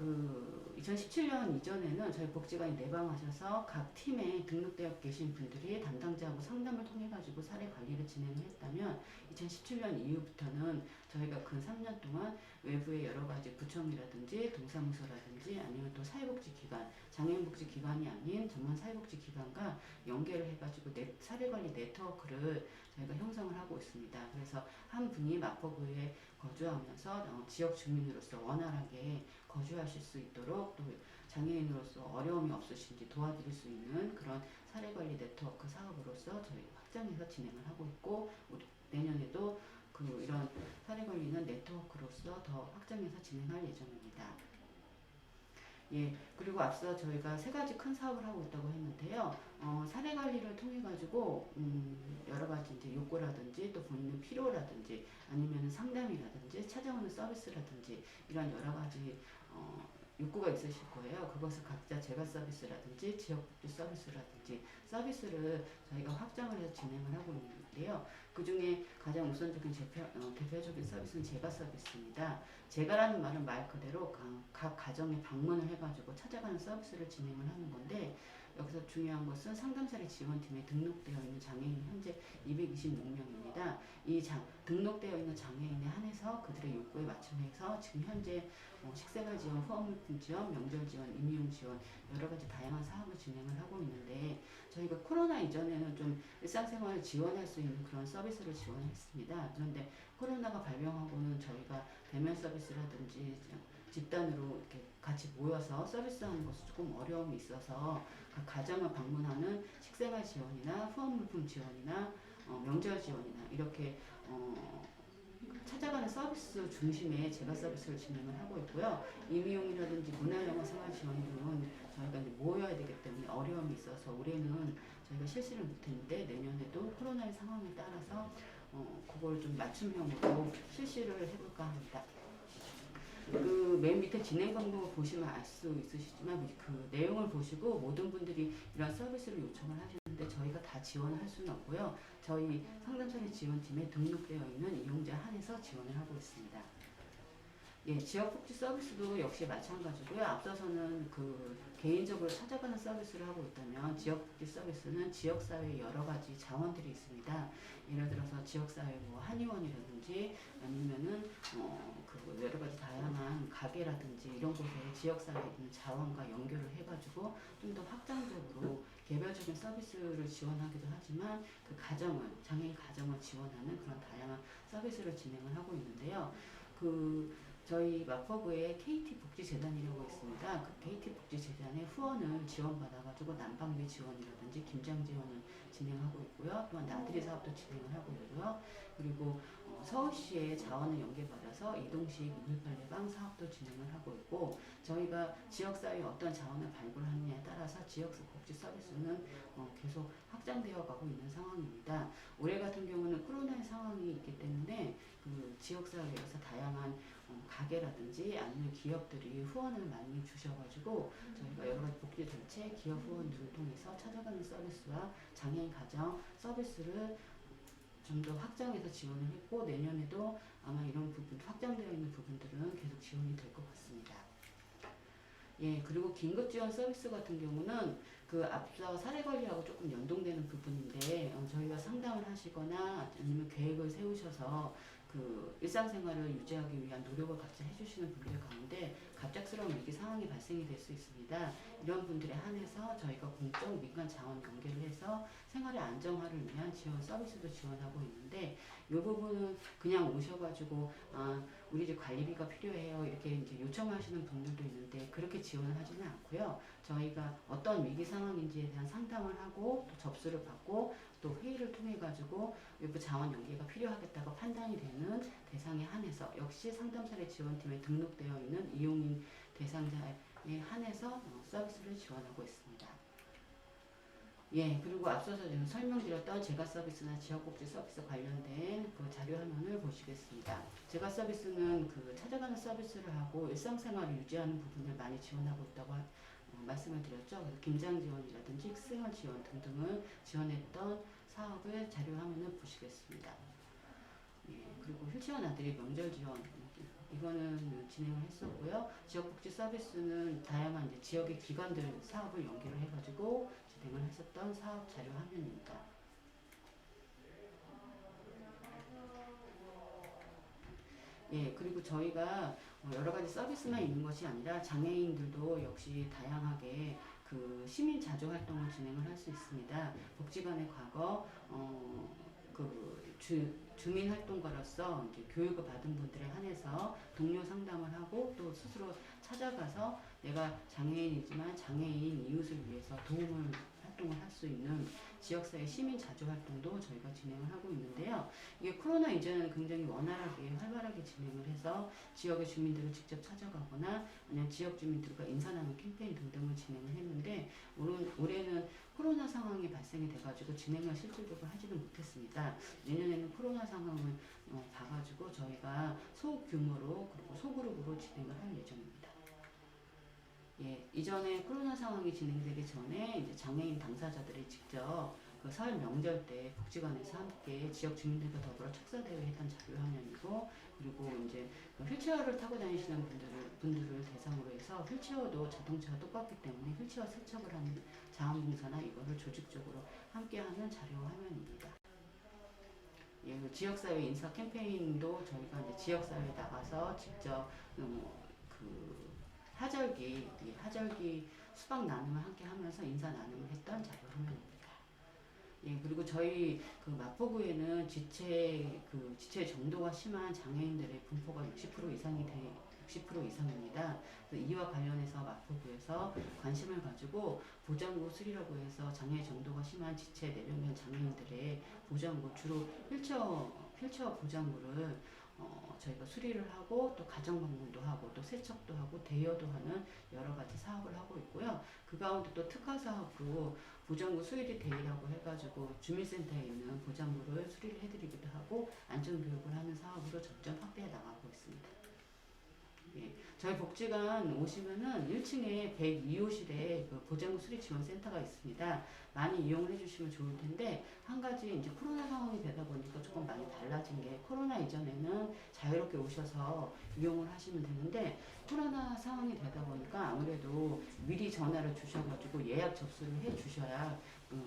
2017년 이전에는 저희 복지관이 내방하셔서 각 팀에 등록되어 계신 분들이 담당자하고 상담을 통해 가지고 사례 관리를 진행을 했다면 2017년 이후부터는 저희가 근 3년 동안 외부의 여러 가지 구청이라든지 동사무소라든지 아니면 또 사회복지기관, 장애인복지기관이 아닌 전문 사회복지기관과 연계를 해가지고 사례관리 네트워크를 저희가 형성을 하고 있습니다. 그래서 한 분이 마포구에 거주하면서 지역 주민으로서 원활하게 거주하실 수 있도록 또 장애인으로서 어려움이 없으신지 도와드릴 수 있는 그런 사례관리 네트워크 사업으로서 저희 확장해서 진행을 하고 있고 내년에도 이런 사례관리는 네트워크로서 더 확장해서 진행할 예정입니다. 예, 그리고 앞서 저희가 3가지 큰 사업을 하고 있다고 했는데요. 사례 관리를 통해 가지고 여러 가지 이제 욕구라든지 또 본인의 필요라든지 아니면 상담이라든지 찾아오는 서비스라든지 이런 여러 가지 욕구가 있으실 거예요. 그것을 각자 재가 서비스라든지 지역복지 서비스라든지 서비스를 저희가 확장을 해서 진행을 하고 있는데요. 그 중에 가장 우선적인 대표적인 서비스는 재가 서비스입니다. 재가라는 말은 말 그대로 각 가정에 방문을 해가지고 찾아가는 서비스를 진행을 하는 건데 여기서 중요한 것은 상담사례 지원팀에 등록되어 있는 장애인이 현재 226명입니다. 등록되어 있는 장애인에 한해서 그들의 욕구에 맞춤해서 지금 현재 식생활 지원, 후원물품 지원, 명절 지원, 임용 지원 여러 가지 다양한 사업을 진행을 하고 있는데 저희가 코로나 이전에는 좀 일상생활을 지원할 수 있는 그런 서비스를 지원했습니다. 그런데 코로나가 발병하고는 저희가 대면 서비스라든지 집단으로 이렇게 같이 모여서 서비스하는 것이 조금 어려움이 있어서 각 가정을 방문하는 식생활 지원이나 후원물품 지원이나 명절 지원이나 이렇게 찾아가는 서비스 중심의 재가 서비스를 진행을 하고 있고요. 임용이라든지 문화영어 생활 지원 등은 저희가 이제 모여야 되기 때문에 어려움이 있어서 올해는 저희가 실시를 못했는데 내년에도 코로나의 상황에 따라서 그걸 좀 맞춤형으로 실시를 해볼까 합니다. 맨 밑에 진행 방법을 보시면 알 수 있으시지만 그 내용을 보시고 모든 분들이 이런 서비스를 요청을 하시는데 저희가 다 지원을 할 수는 없고요. 저희 상담사례 지원팀에 등록되어 있는 이용자 한해서 지원을 하고 있습니다. 예, 지역복지 서비스도 역시 마찬가지고요. 앞서서는 개인적으로 찾아가는 서비스를 하고 있다면 지역복지 서비스는 지역사회에 여러 가지 자원들이 있습니다. 예를 들어서 지역사회 한의원이라든지 아니면은 여러 가지 다양한 가게라든지 이런 곳에 지역사회에 있는 자원과 연결을 해가지고 좀 더 확장적으로 개별적인 서비스를 지원하기도 하지만 장애인 가정을 지원하는 그런 다양한 서비스를 진행을 하고 있는데요. 저희 마포구에 KT복지재단이라고 있습니다. 그 KT복지재단의 후원을 지원받아가지고 난방비 지원이라든지 김장 지원을 진행하고 있고요. 또한 나들이 사업도 진행을 하고 있고요. 그리고 서울시의 자원을 연계받아서 이동식 이물빨래방 사업도 진행을 하고 있고, 저희가 지역사회에 어떤 자원을 발굴하느냐에 따라서 지역 복지 서비스는 계속 확장되어 가고 있는 상황입니다. 올해 같은 경우는 코로나의 상황이 있기 때문에 그 지역사회에서 다양한 가게라든지 아니면 기업들이 후원을 많이 주셔가지고 저희가 여러 가지 복지 대책, 기업 후원들을 통해서 찾아가는 서비스와 장애인 가정 서비스를 좀 더 확장해서 지원을 했고, 내년에도 아마 이런 부분 확장되어 있는 부분들은 계속 지원이 될 것 같습니다. 예, 그리고 긴급 지원 서비스 같은 경우는 그 앞서 사례 관리하고 조금 연동되는 부분인데, 저희가 상담을 하시거나 아니면 계획을 세우셔서 그 일상생활을 유지하기 위한 노력을 같이 해주시는 분들 가운데 갑작스러운 위기 상황이 발생이 될 수 있습니다. 이런 분들에 한해서 저희가 공적 민간 자원 연계를 해서 생활의 안정화를 위한 지원 서비스도 지원하고 있는데, 이 부분은 그냥 오셔가지고 우리 집 관리비가 필요해요 이렇게 이제 요청하시는 분들도 있는데, 그렇게 지원을 하지는 않고요. 저희가 어떤 위기 상황인지에 대한 상담을 하고 또 접수를 받고 또 회의를 통해 가지고 외부 자원 연계가 필요하겠다고 판단이 되는 대상에 한해서 역시 상담사례 지원팀에 등록되어 있는 이용인 대상자에 한해서 서비스를 지원하고 있습니다. 예, 그리고 앞서서 지금 설명드렸던 제가 서비스나 지역복지 서비스 관련된 그 자료 화면을 보시겠습니다. 제가 서비스는 그 찾아가는 서비스를 하고 일상생활을 유지하는 부분을 많이 지원하고 있다고 말씀을 드렸죠. 그래서 김장 지원이라든지 생활 지원 등등을 지원했던 사업을 자료 화면을 보시겠습니다. 예, 그리고 휠체어 나들이 명절 지원 이거는 진행을 했었고요. 지역복지 서비스는 다양한 이제 지역의 기관들 사업을 연계를 해가지고 진행을 했었던 사업 자료 화면입니다. 예, 그리고 저희가 여러 가지 서비스만 있는 것이 아니라 장애인들도 역시 다양하게 그 시민 자조 활동을 진행을 할 수 있습니다. 복지관의 과거 주민 활동가로서 이제 교육을 받은 분들에 한해서 동료 상담을 하고 또 스스로 찾아가서 내가 장애인이지만 장애인 이웃을 위해서 도움을 활동을 할 수 있는 지역사회 시민 자조 활동도 저희가 진행을 하고 있는데요. 이게 코로나 이전에는 굉장히 원활하게 활발하게 진행을 해서 지역의 주민들을 직접 찾아가거나 아니면 지역 주민들과 인사 나눔 캠페인 등등을 진행을 했는데, 올해는 코로나 상황이 발생이 돼가지고 진행을 실질적으로 하지는 못했습니다. 내년에는 코로나 상황을 봐가지고 저희가 소규모로 그리고 소그룹으로 진행을 할 예정입니다. 예, 이전에 코로나 상황이 진행되기 전에 이제 장애인 당사자들이 직접 그 설 명절 때 복지관에서 함께 지역 주민들과 더불어 축사대회 했던 자료 화면이고, 그리고 이제 그 휠체어를 타고 다니시는 분들을 대상으로 해서 휠체어도 자동차와 똑같기 때문에 휠체어 세척을 하는 자원봉사나 이거를 조직적으로 함께하는 자료 화면입니다. 예, 그 지역사회 인사 캠페인도 저희가 이제 지역사회에 나가서 직접 하절기 수박 나눔을 함께 하면서 인사 나눔을 했던 자료 화면입니다. 예, 그리고 저희 그 마포구에는 지체 정도가 심한 장애인들의 분포가 60% 이상입니다. 이와 관련해서 마포구에서 관심을 가지고 보장구 수리라고 해서 장애 정도가 심한 지체 내려면 장애인들의 보장구, 주로 휠체어 보장구를 저희가 수리를 하고 또 가정 방문도 하고 또 세척도 하고 대여도 하는 여러 가지 사업을 하고 있고요. 그 가운데 또 특화 사업으로 보장구 수리 대회라고 해가지고 주민센터에 있는 보장구를 수리를 해드리기도 하고 안전교육을 하는 사업으로 점점 확대해 나가고 있습니다. 예, 저희 복지관 오시면은 1층에 102호실에 그 보장구 수리 지원센터가 있습니다. 많이 이용을 해주시면 좋을 텐데, 한 가지 이제 코로나 상황이 되다 보니까 조금 많이 달라진 게, 코로나 이전에는 자유롭게 오셔서 이용을 하시면 되는데 코로나 상황이 되다 보니까 아무래도 미리 전화를 주셔가지고 예약 접수를 해 주셔야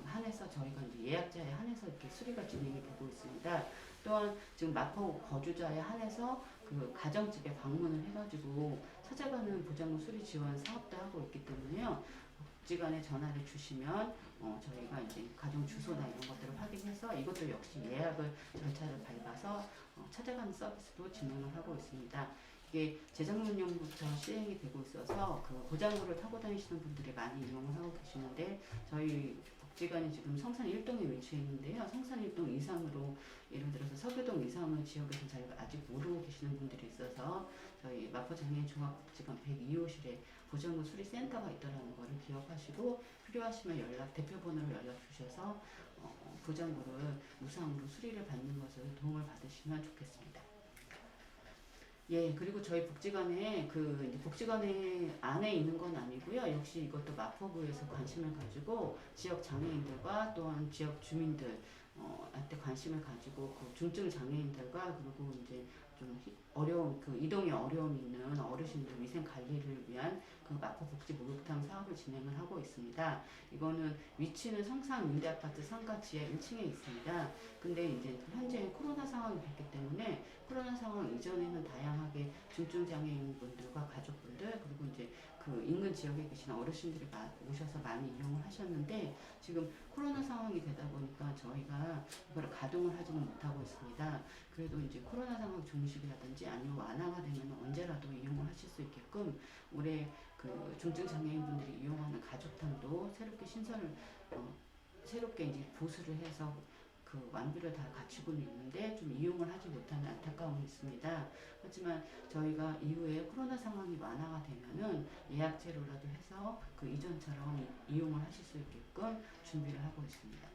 한해서 저희가 이제 예약자에 한해서 이렇게 수리가 진행이 되고 있습니다. 또한 지금 마포 거주자에 한해서 그 가정집에 방문을 해가지고 찾아가는 보장구 수리 지원 사업도 하고 있기 때문에요. 복지관에 전화를 주시면 저희가 이제 가정 주소나 이런 것들을 확인해서 이것도 역시 예약을 절차를 밟아서 찾아가는 서비스도 진행을 하고 있습니다. 이게 재작년부터 시행이 되고 있어서 그 고장구를 타고 다니시는 분들이 많이 이용을 하고 계시는데 저희 복지관이 지금 성산 1동에 위치해 있는데요. 성산 1동 이상으로 예를 들어서 서교동 이상의 지역에서 잘 아직 모르고 계시는 분들이 있어서 저희 마포장애인 종합복지관 102호실에 보정구 수리센터가 있다는 것을 기억하시고 필요하시면 대표번호로 연락 주셔서 보정구를 무상으로 수리를 받는 것을 도움을 받으시면 좋겠습니다. 예, 그리고 저희 복지관에 이제 복지관에 안에 있는 건 아니고요. 역시 이것도 마포구에서 관심을 가지고 지역 장애인들과 또한 지역 주민들 한테 관심을 가지고 그 중증 장애인들과 그리고 이제 좀 어려운 이동에 어려움이 있는 어르신들 위생 관리를 위한 그 마포 복지 목욕탕 사업을 진행을 하고 있습니다. 이거는 위치는 성산 임대아파트 상가 지하 1층에 있습니다. 근데 이제 현재 코로나 상황이 됐기 때문에 코로나 상황 이전에는 다양하게 중증 장애인 분들과 가족분들 그리고 이제 그 인근 지역에 계시는 어르신들이 오셔서 많이 이용을 하셨는데 지금 코로나 상황이 되다 보니까 저희가 이걸 가동을 하지는 못하고 있습니다. 그래도 이제 코로나 상황 종식이라든지 아니면 완화가 되면 언제라도 이용을 하실 수 있게끔 올해 그 중증 장애인 분들이 이용하는 가족탕도 새롭게 새롭게 이제 보수를 해서 그 완비를 다 갖추고는 있는데 좀 이용을 하지 못하는 안타까움이 있습니다. 하지만 저희가 이후에 코로나 상황이 완화가 되면은 예약제로라도 해서 그 이전처럼 이용을 하실 수 있게끔 준비를 하고 있습니다.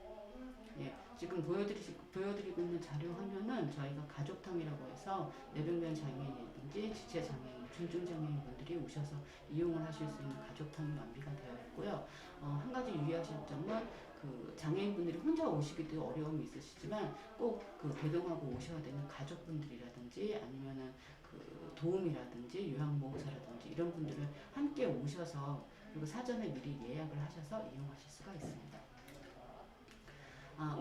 예, 지금 보여드리고 있는 자료 화면은 저희가 가족탕이라고 해서 뇌병변 장애인이라든지 지체 장애인, 중증 장애인 분들이 오셔서 이용을 하실 수 있는 가족탕이 완비가 되어 있고요. 한 가지 유의하실 점은 그 장애인분들이 혼자 오시기도 어려움이 있으시지만 꼭 그 대동하고 오셔야 되는 가족분들이라든지 아니면은 그 도움이라든지 요양보호사라든지 이런 분들을 함께 오셔서 그리고 사전에 미리 예약을 하셔서 이용하실 수가 있습니다.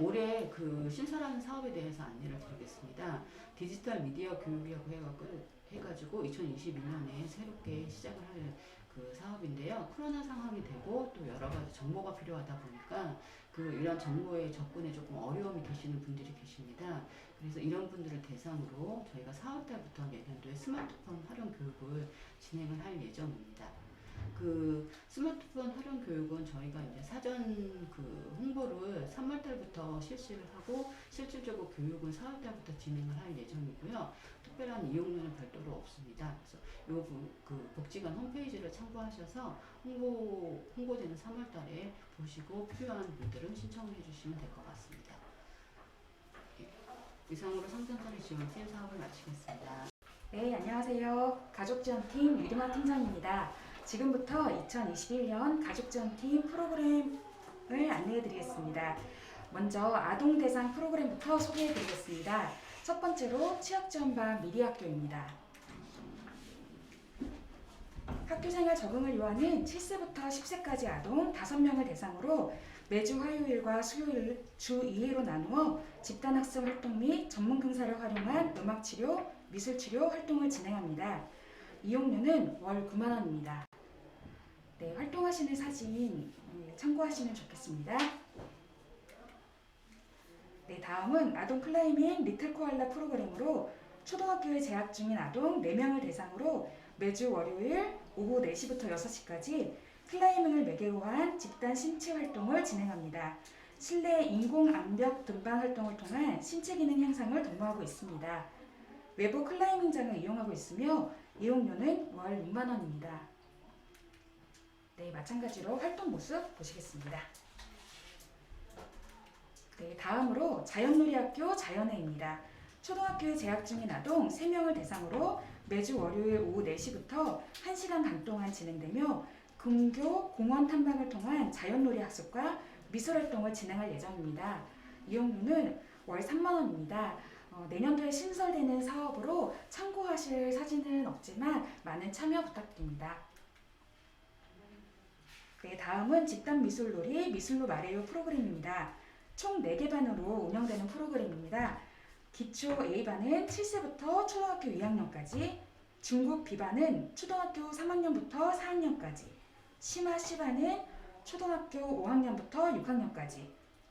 올해 그 신설하는 사업에 대해서 안내를 드리겠습니다. 디지털 미디어 교육이라고 해가지고 2022년에 새롭게 시작을 할 그 사업인데요. 코로나 상황이 되고 또 여러 가지 정보가 필요하다 보니까 이런 정보에 접근에 조금 어려움이 계시는 분들이 계십니다. 그래서 이런 분들을 대상으로 저희가 4월달부터 내년도에 스마트폰 활용 교육을 진행을 할 예정입니다. 그 스마트폰 활용 교육은 저희가 이제 사전 홍보를 3월달부터 실시를 하고 실질적으로 교육은 4월달부터 진행을 할 예정이고요. 특별한 이용료는 별도로 없습니다. 그래서 그 복지관 홈페이지를 참고하셔서 홍보되는 3월달에 보시고 필요한 분들은 신청을 해주시면 될 것 같습니다. 예, 이상으로 상담사례 지원팀 사업을 마치겠습니다. 네, 안녕하세요. 가족지원팀 유리마 팀장입니다. 지금부터 2021년 가족지원팀 프로그램을 안내해드리겠습니다. 먼저 아동대상 프로그램부터 소개해드리겠습니다. 첫 번째로 취약지원반 미리학교입니다. 학교생활 적응을 요하는 7세부터 10세까지 아동 5명을 대상으로 매주 화요일과 수요일 주 2회로 나누어 집단학습 활동 및 전문 강사를 활용한 음악치료, 미술치료 활동을 진행합니다. 이용료는 월 9만 원입니다. 네, 활동하시는 사진 참고하시면 좋겠습니다. 네, 다음은 아동 클라이밍 리틀 코알라 프로그램으로 초등학교에 재학 중인 아동 4명을 대상으로 매주 월요일 오후 4시부터 6시까지 클라이밍을 매개로 한 집단 신체 활동을 진행합니다. 실내 인공 암벽 등반 활동을 통한 신체 기능 향상을 도모하고 있습니다. 외부 클라이밍장을 이용하고 있으며 이용료는 월 6만 원입니다. 네, 마찬가지로 활동 모습 보시겠습니다. 네, 다음으로 자연놀이학교 자연회입니다. 초등학교에 재학 중인 아동 3명을 대상으로 매주 월요일 오후 4시부터 1시간 반 동안 진행되며 근교 공원 탐방을 통한 자연놀이 학습과 미술활동을 진행할 예정입니다. 이용료는 월 3만 원입니다. 내년도에 신설되는 사업으로 참고하실 사진은 없지만 많은 참여 부탁드립니다. 네, 다음은 집단 미술놀이 미술로 말해요 프로그램입니다. 총 4개 반으로 운영되는 프로그램입니다. 기초 A반은 7세부터 초등학교 2학년까지, 중급 B반은 초등학교 3학년부터 4학년까지, 심화 C반은 초등학교 5학년부터 6학년까지,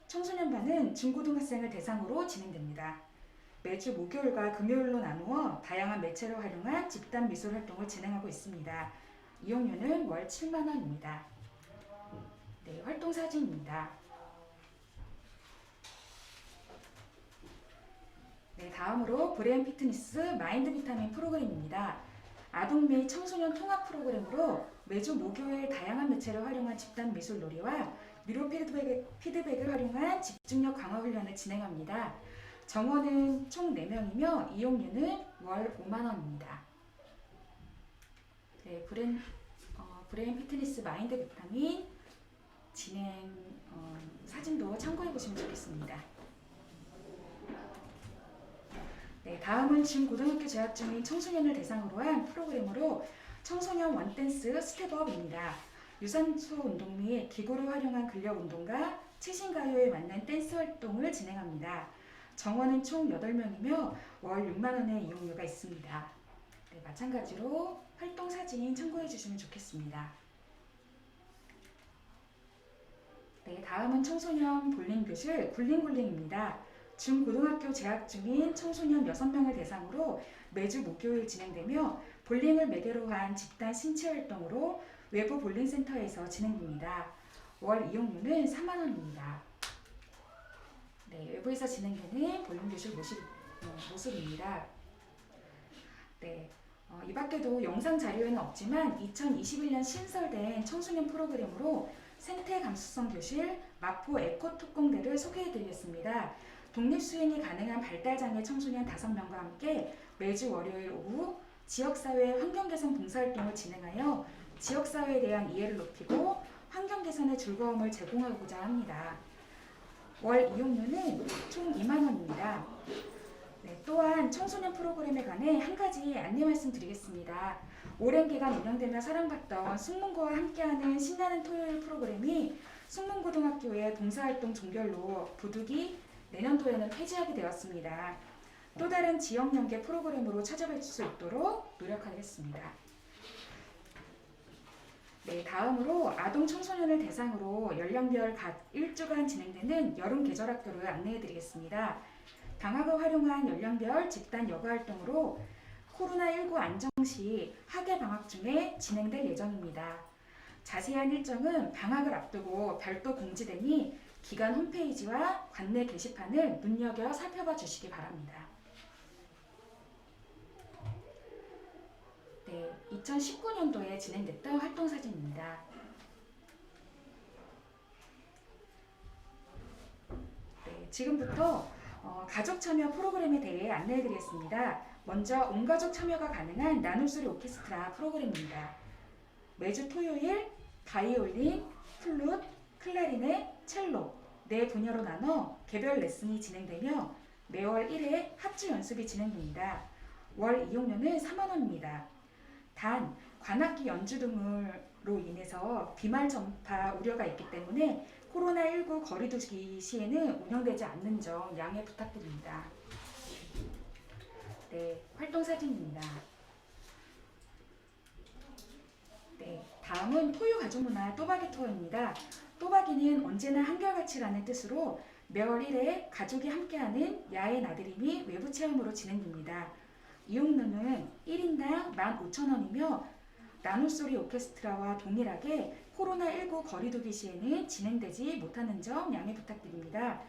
청소년반은 중고등학생을 대상으로 진행됩니다. 매주 목요일과 금요일로 나누어 다양한 매체를 활용한 집단 미술 활동을 진행하고 있습니다. 이용료는 월 7만 원입니다. 네, 활동 사진입니다. 네, 다음으로 브레인 피트니스 마인드 비타민 프로그램입니다. 아동 및 청소년 통합 프로그램으로 매주 목요일 다양한 매체를 활용한 집단 미술 놀이와 미로 피드백을 활용한 집중력 강화 훈련을 진행합니다. 정원은 총 4명이며 이용료는 월 5만 원입니다. 네, 브레인 피트니스 마인드 비타민 진행 사진도 참고해 보시면 좋겠습니다. 네, 다음은 중고등학교 재학 중인 청소년을 대상으로 한 프로그램으로 청소년 원댄스 스텝업입니다. 유산소 운동 및 기구를 활용한 근력 운동과 최신 가요에 맞는 댄스 활동을 진행합니다. 정원은 총 8명이며 월 6만 원의 이용료가 있습니다. 네, 마찬가지로 활동 사진 참고해 주시면 좋겠습니다. 네, 다음은 청소년 볼링 교실 굴링굴링입니다. 중고등학교 재학 중인 청소년 6명을 대상으로 매주 목요일 진행되며 볼링을 매개로 한 집단 신체 활동으로 외부 볼링센터에서 진행됩니다. 월 이용료는 4만 원입니다. 네, 외부에서 진행되는 볼링 교실 모습입니다. 네, 이 밖에도 영상 자료에는 없지만 2021년 신설된 청소년 프로그램으로 생태 감수성 교실 마포 에코 특공대를 소개해드리겠습니다. 독립수행이 가능한 발달장애 청소년 5명과 함께 매주 월요일 오후 지역사회 환경개선 봉사활동을 진행하여 지역사회에 대한 이해를 높이고 환경개선의 즐거움을 제공하고자 합니다. 월 이용료는 총 2만 원입니다. 네, 또한 청소년 프로그램에 관해 한 가지 안내 말씀드리겠습니다. 오랜 기간 운영되며 사랑받던 숙문고와 함께하는 신나는 토요일 프로그램이 숙문고등학교의 봉사활동 종결로 부득이 내년도에는 폐지하게 되었습니다. 또 다른 지역 연계 프로그램으로 찾아뵐 수 있도록 노력하겠습니다. 네, 다음으로 아동 청소년을 대상으로 연령별 각 1주간 진행되는 여름 계절학교를 안내해드리겠습니다. 방학을 활용한 연령별 집단 여가 활동으로 코로나19 안정 시 학예 방학 중에 진행될 예정입니다. 자세한 일정은 방학을 앞두고 별도 공지되니 기관 홈페이지와 관내 게시판을 눈여겨 살펴봐 주시기 바랍니다. 네, 2019년도에 진행됐던 활동 사진입니다. 네, 지금부터 가족 참여 프로그램에 대해 안내해드리겠습니다. 먼저 온 가족 참여가 가능한 나눔소리 오케스트라 프로그램입니다. 매주 토요일 바이올린, 플룻, 클라리넷, 첼로 4분야로 나눠 개별 레슨이 진행되며 매월 1회 합주 연습이 진행됩니다. 월 이용료는 4만 원입니다. 단 관악기 연주 등으로 인해서 비말 전파 우려가 있기 때문에 코로나19 거리두기 시에는 운영되지 않는 점 양해 부탁드립니다. 네, 활동 사진입니다. 네, 다음은 토요 가족문화 또박이 투어입니다. 또박이는 언제나 한결같이라는 뜻으로 매월 1회 가족이 함께하는 야외 나들이 외부 체험으로 진행됩니다. 이용료는 1인당 15,000원이며 나눔소리 오케스트라와 동일하게 코로나19 거리두기 시에는 진행되지 못하는 점 양해 부탁드립니다.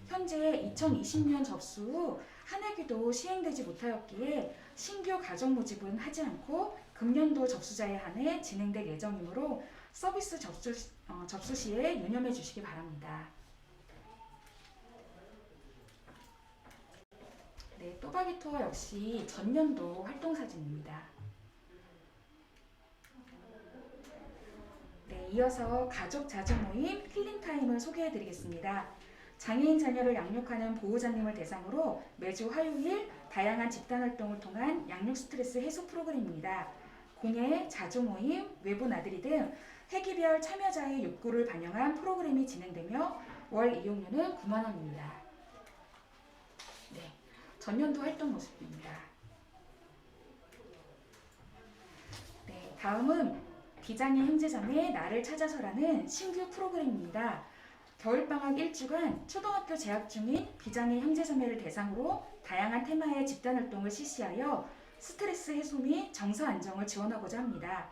현재 2020년 접수 후 한 해기도 시행되지 못하였기에 신규 가족 모집은 하지 않고 금년도 접수자에 한해 진행될 예정이므로 서비스 접수 시에 유념해 주시기 바랍니다. 네, 또박이 투어 역시 전년도 활동 사진입니다. 네, 이어서 가족 자주 모임 힐링타임을 소개해 드리겠습니다. 장애인 자녀를 양육하는 보호자님을 대상으로 매주 화요일 다양한 집단 활동을 통한 양육 스트레스 해소 프로그램입니다. 공예, 자주 모임, 외부 나들이 등 회기별 참여자의 욕구를 반영한 프로그램이 진행되며 월 이용료는 9만 원입니다. 네, 전년도 활동 모습입니다. 네, 다음은 비장애 형제자매 나를 찾아서라는 신규 프로그램입니다. 겨울방학 1주간 초등학교 재학 중인 비장애 형제자매를 대상으로 다양한 테마의 집단활동을 실시하여 스트레스 해소 및 정서 안정을 지원하고자 합니다.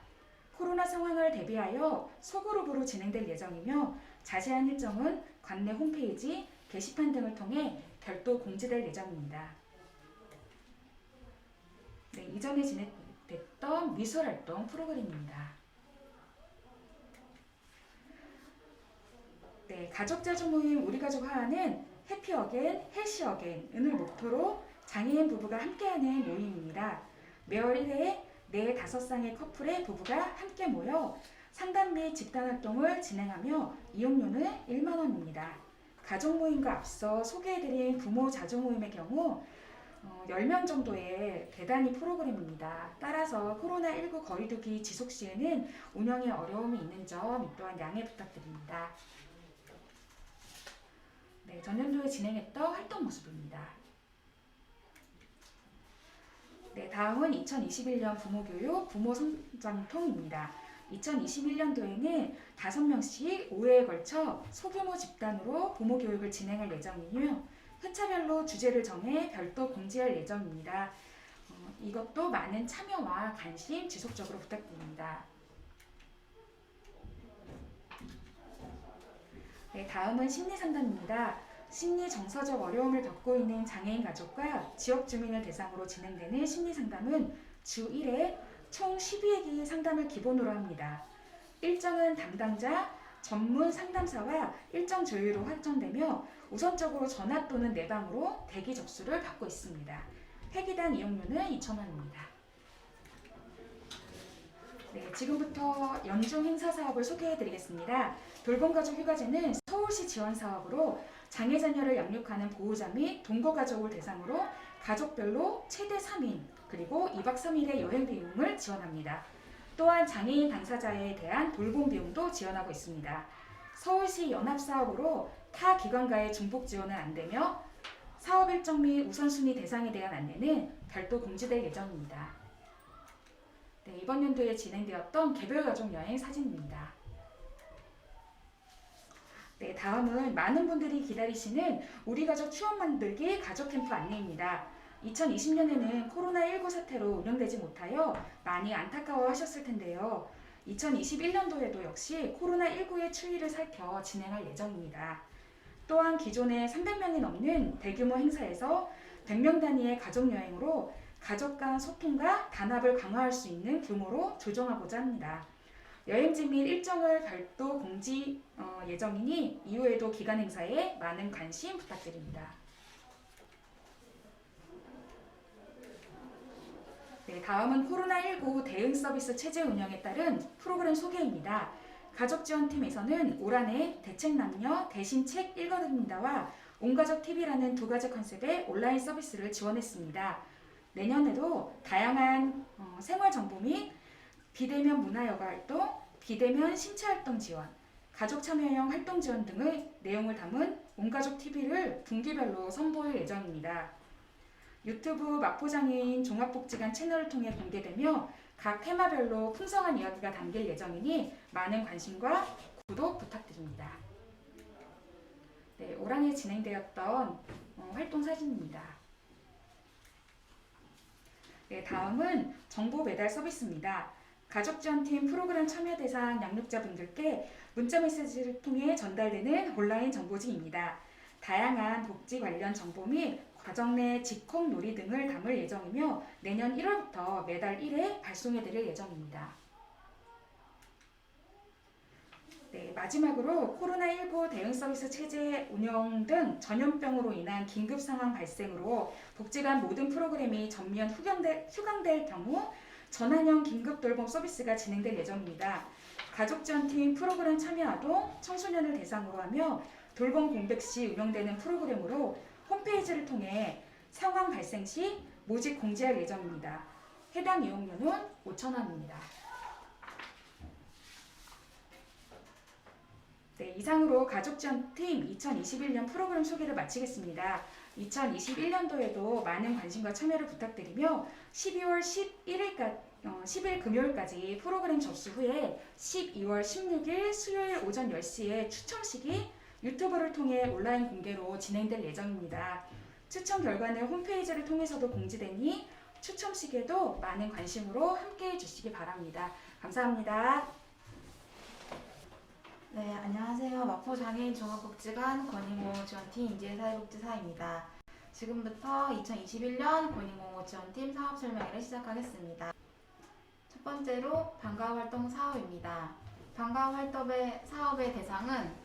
코로나 상황을 대비하여 소그룹으로 진행될 예정이며 자세한 일정은 관내 홈페이지, 게시판 등을 통해 별도 공지될 예정입니다. 네, 이전에 진행됐던 미술활동 프로그램입니다. 네, 가족자주 모임 우리 가족 화하는 해피 어게인, 헬시 어게인을 목표로 장애인 부부가 함께하는 모임입니다. 매월 1회 4, 5쌍의 커플의 부부가 함께 모여 상담 및 집단활동을 진행하며 이용료는 1만 원입니다. 가족 모임과 앞서 소개해드린 부모 자주 모임의 경우 10명 정도의 대단위 프로그램입니다. 따라서 코로나19 거리두기 지속 시에는 운영에 어려움이 있는 점 또한 양해 부탁드립니다. 네, 전년도에 진행했던 활동 모습입니다. 네, 다음은 2021년 부모교육, 부모성장통입니다. 2021년도에는 5명씩 5회에 걸쳐 소규모 집단으로 부모교육을 진행할 예정이며 회차별로 주제를 정해 별도 공지할 예정입니다. 이것도 많은 참여와 관심 지속적으로 부탁드립니다. 네, 다음은 심리상담입니다. 심리 정서적 어려움을 겪고 있는 장애인 가족과 지역 주민을 대상으로 진행되는 심리상담은 주 1회 총 12회기 상담을 기본으로 합니다. 일정은 담당자, 전문 상담사와 일정 조율로 확정되며 우선적으로 전화 또는 내방으로 대기 접수를 받고 있습니다. 회기당 이용료는 2,000원입니다. 네, 지금부터 연중 행사 사업을 소개해드리겠습니다. 돌봄가족 휴가제는 서울시 지원 사업으로 장애 자녀를 양육하는 보호자 및 동거가족을 대상으로 가족별로 최대 3인 그리고 2박 3일의 여행 비용을 지원합니다. 또한 장애인 당사자에 대한 돌봄 비용도 지원하고 있습니다. 서울시 연합사업으로 타 기관과의 중복 지원은 안되며 사업 일정 및 우선순위 대상에 대한 안내는 별도 공지될 예정입니다. 네, 이번 연도에 진행되었던 개별가족 여행 사진입니다. 네, 다음은 많은 분들이 기다리시는 우리 가족 추억 만들기 가족 캠프 안내입니다. 2020년에는 코로나19 사태로 운영되지 못하여 많이 안타까워 하셨을 텐데요. 2021년도에도 역시 코로나19의 추이를 살펴 진행할 예정입니다. 또한 기존에 300명이 넘는 대규모 행사에서 100명 단위의 가족여행으로 가족 간 소통과 단합을 강화할 수 있는 규모로 조정하고자 합니다. 여행지 및 일정을 별도 공지 예정이니 이후에도 기간 행사에 많은 관심 부탁드립니다. 네, 다음은 코로나19 대응 서비스 체제 운영에 따른 프로그램 소개입니다. 가족지원팀에서는 올 한해 대책남녀 대신 책 읽어드립니다와 온가족TV라는 두 가지 컨셉의 온라인 서비스를 지원했습니다. 내년에도 다양한 생활정보 및 비대면 문화여가활동, 비대면 신체활동 지원, 가족 참여형 활동 지원 등의 내용을 담은 온가족TV를 분기별로 선보일 예정입니다. 유튜브 마포장애인 종합복지관 채널을 통해 공개되며 각 테마별로 풍성한 이야기가 담길 예정이니 많은 관심과 구독 부탁드립니다. 네, 올 한해 진행되었던 활동 사진입니다. 네, 다음은 정보 배달 서비스입니다. 가족지원팀 프로그램 참여 대상 양육자분들께 문자 메시지를 통해 전달되는 온라인 정보지입니다. 다양한 복지 관련 정보 및 가정 내 직콕 놀이 등을 담을 예정이며 내년 1월부터 매달 1회 발송해드릴 예정입니다. 네, 마지막으로 코로나19 대응 서비스 체제 운영 등 전염병으로 인한 긴급 상황 발생으로 복지관 모든 프로그램이 전면 휴강될 경우 전환형 긴급 돌봄 서비스가 진행될 예정입니다. 가족지원팀 프로그램 참여 아동, 청소년을 대상으로 하며 돌봄 공백 시 운영되는 프로그램으로 홈페이지를 통해 상황 발생 시 모집 공지할 예정입니다. 해당 이용료는 5,000원입니다. 네, 이상으로 가족지원팀 2021년 프로그램 소개를 마치겠습니다. 2021년도에도 많은 관심과 참여를 부탁드리며 12월 10일 금요일까지 프로그램 접수 후에 12월 16일 수요일 오전 10시에 추첨식이 유튜브를 통해 온라인 공개로 진행될 예정입니다. 추첨 결과는 홈페이지를 통해서도 공지되니 추첨식에도 많은 관심으로 함께해 주시기 바랍니다. 감사합니다. 네, 안녕하세요. 마포장애인 종합복지관 권익공호 지원팀 임지혜사회복지사입니다. 지금부터 2021년 권익공호 지원팀 사업 설명회를 시작하겠습니다. 첫 번째로 방과후활동 사업입니다. 방과후 사업의 대상은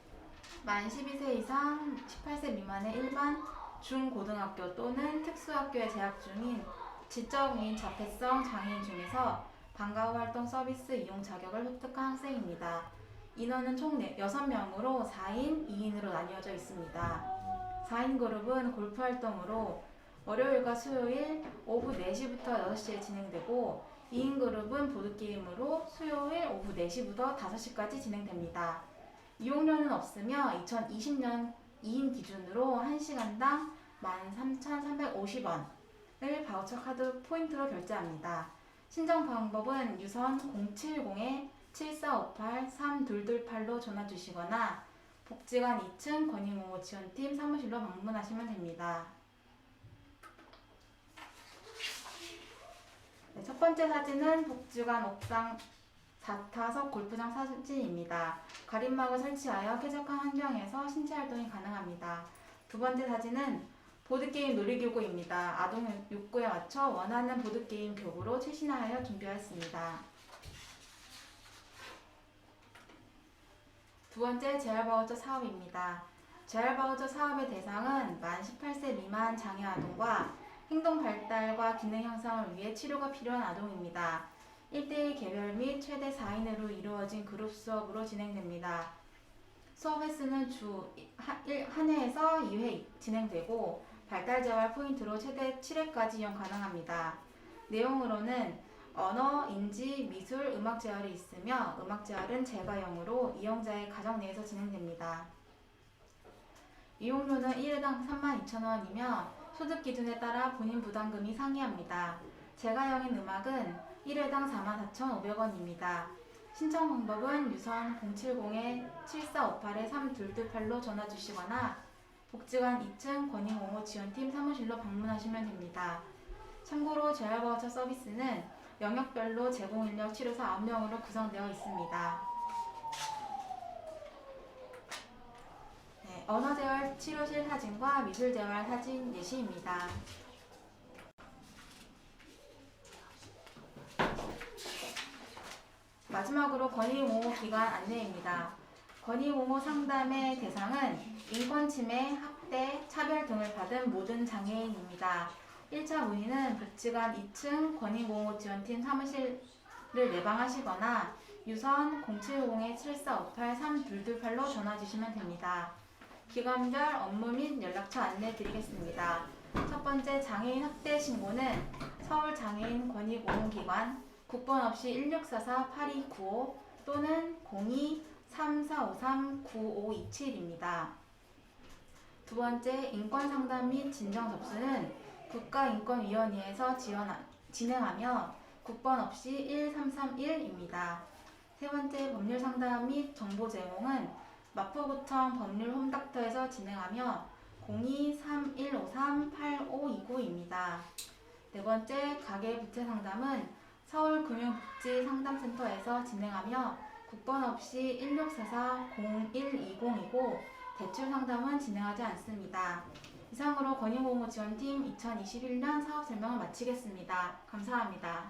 만 12세 이상 18세 미만의 일반 중고등학교 또는 특수학교에 재학 중인 지적인 자폐성 장애인 중에서 방과후활동 서비스 이용 자격을 획득한 학생입니다. 인원은 총 6명으로 4인, 2인으로 나뉘어져 있습니다. 4인 그룹은 골프 활동으로 월요일과 수요일 오후 4시부터 6시에 진행되고 2인 그룹은 보드게임으로 수요일 오후 4시부터 5시까지 진행됩니다. 이용료는 없으며 2020년 2인 기준으로 1시간당 13,350원을 바우처 카드 포인트로 결제합니다. 신청 방법은 유선 070-7458-3228로 전화 주시거나 복지관 2층 권익공호 지원팀 사무실로 방문하시면 됩니다. 네, 첫 번째 사진은 복지관 옥상 4타석 골프장 사진입니다. 가림막을 설치하여 쾌적한 환경에서 신체 활동이 가능합니다. 두 번째 사진은 보드게임 놀이기구입니다. 아동 욕구에 맞춰 원하는 보드게임 교구로 최신화하여 준비하였습니다. 두 번째 재활바우처 사업입니다. 재활바우처 사업의 대상은 만 18세 미만 장애 아동과 행동 발달과 기능 향상을 위해 치료가 필요한 아동입니다. 1대1 개별 및 최대 4인으로 이루어진 그룹 수업으로 진행됩니다. 수업 횟수는 주 한 회에서 2회 진행되고 발달재활 포인트로 최대 7회까지 이용 가능합니다. 내용으로는 언어, 인지, 미술, 음악 재활이 있으며 음악 재활은 재가용으로 이용자의 가정 내에서 진행됩니다. 이용료는 1회당 32,000원이며 소득 기준에 따라 본인 부담금이 상이합니다. 재가용인 음악은 1회당 44,500원입니다. 신청 방법은 유선 070-7458-3228로 전화 주시거나 복지관 2층 권익공호 지원팀 사무실로 방문하시면 됩니다. 참고로 재활바우처 서비스는 영역별로 제공인력 치료사 9명으로 구성되어 있습니다. 네, 언어재활 치료실 사진과 미술재활 사진 예시입니다. 마지막으로 권익공호 기관 안내입니다. 권익공호 상담의 대상은 인권침해, 학대, 차별 등을 받은 모든 장애인입니다. 1차 문의는 복지관 2층 권익공호 지원팀 사무실을 내방하시거나 유선 070-7458-3228로 전화 주시면 됩니다. 기관별 업무 및 연락처 안내 드리겠습니다. 첫 번째 장애인 학대 신고는 서울장애인 권익공호기관 국번 없이 1644-8295 또는 02-3453-9527입니다. 두 번째 인권상담 및 진정 접수는 국가인권위원회에서 진행하며 국번 없이 1331입니다. 세 번째 법률상담 및 정보 제공은 마포구청 법률홈닥터에서 진행하며 02-3153-8529입니다. 네 번째 가계부채상담은 서울금융복지상담센터에서 진행하며 국번 없이 1644-0120이고 대출 상담은 진행하지 않습니다. 이상으로 권익공호 지원팀 2021년 사업 설명을 마치겠습니다. 감사합니다.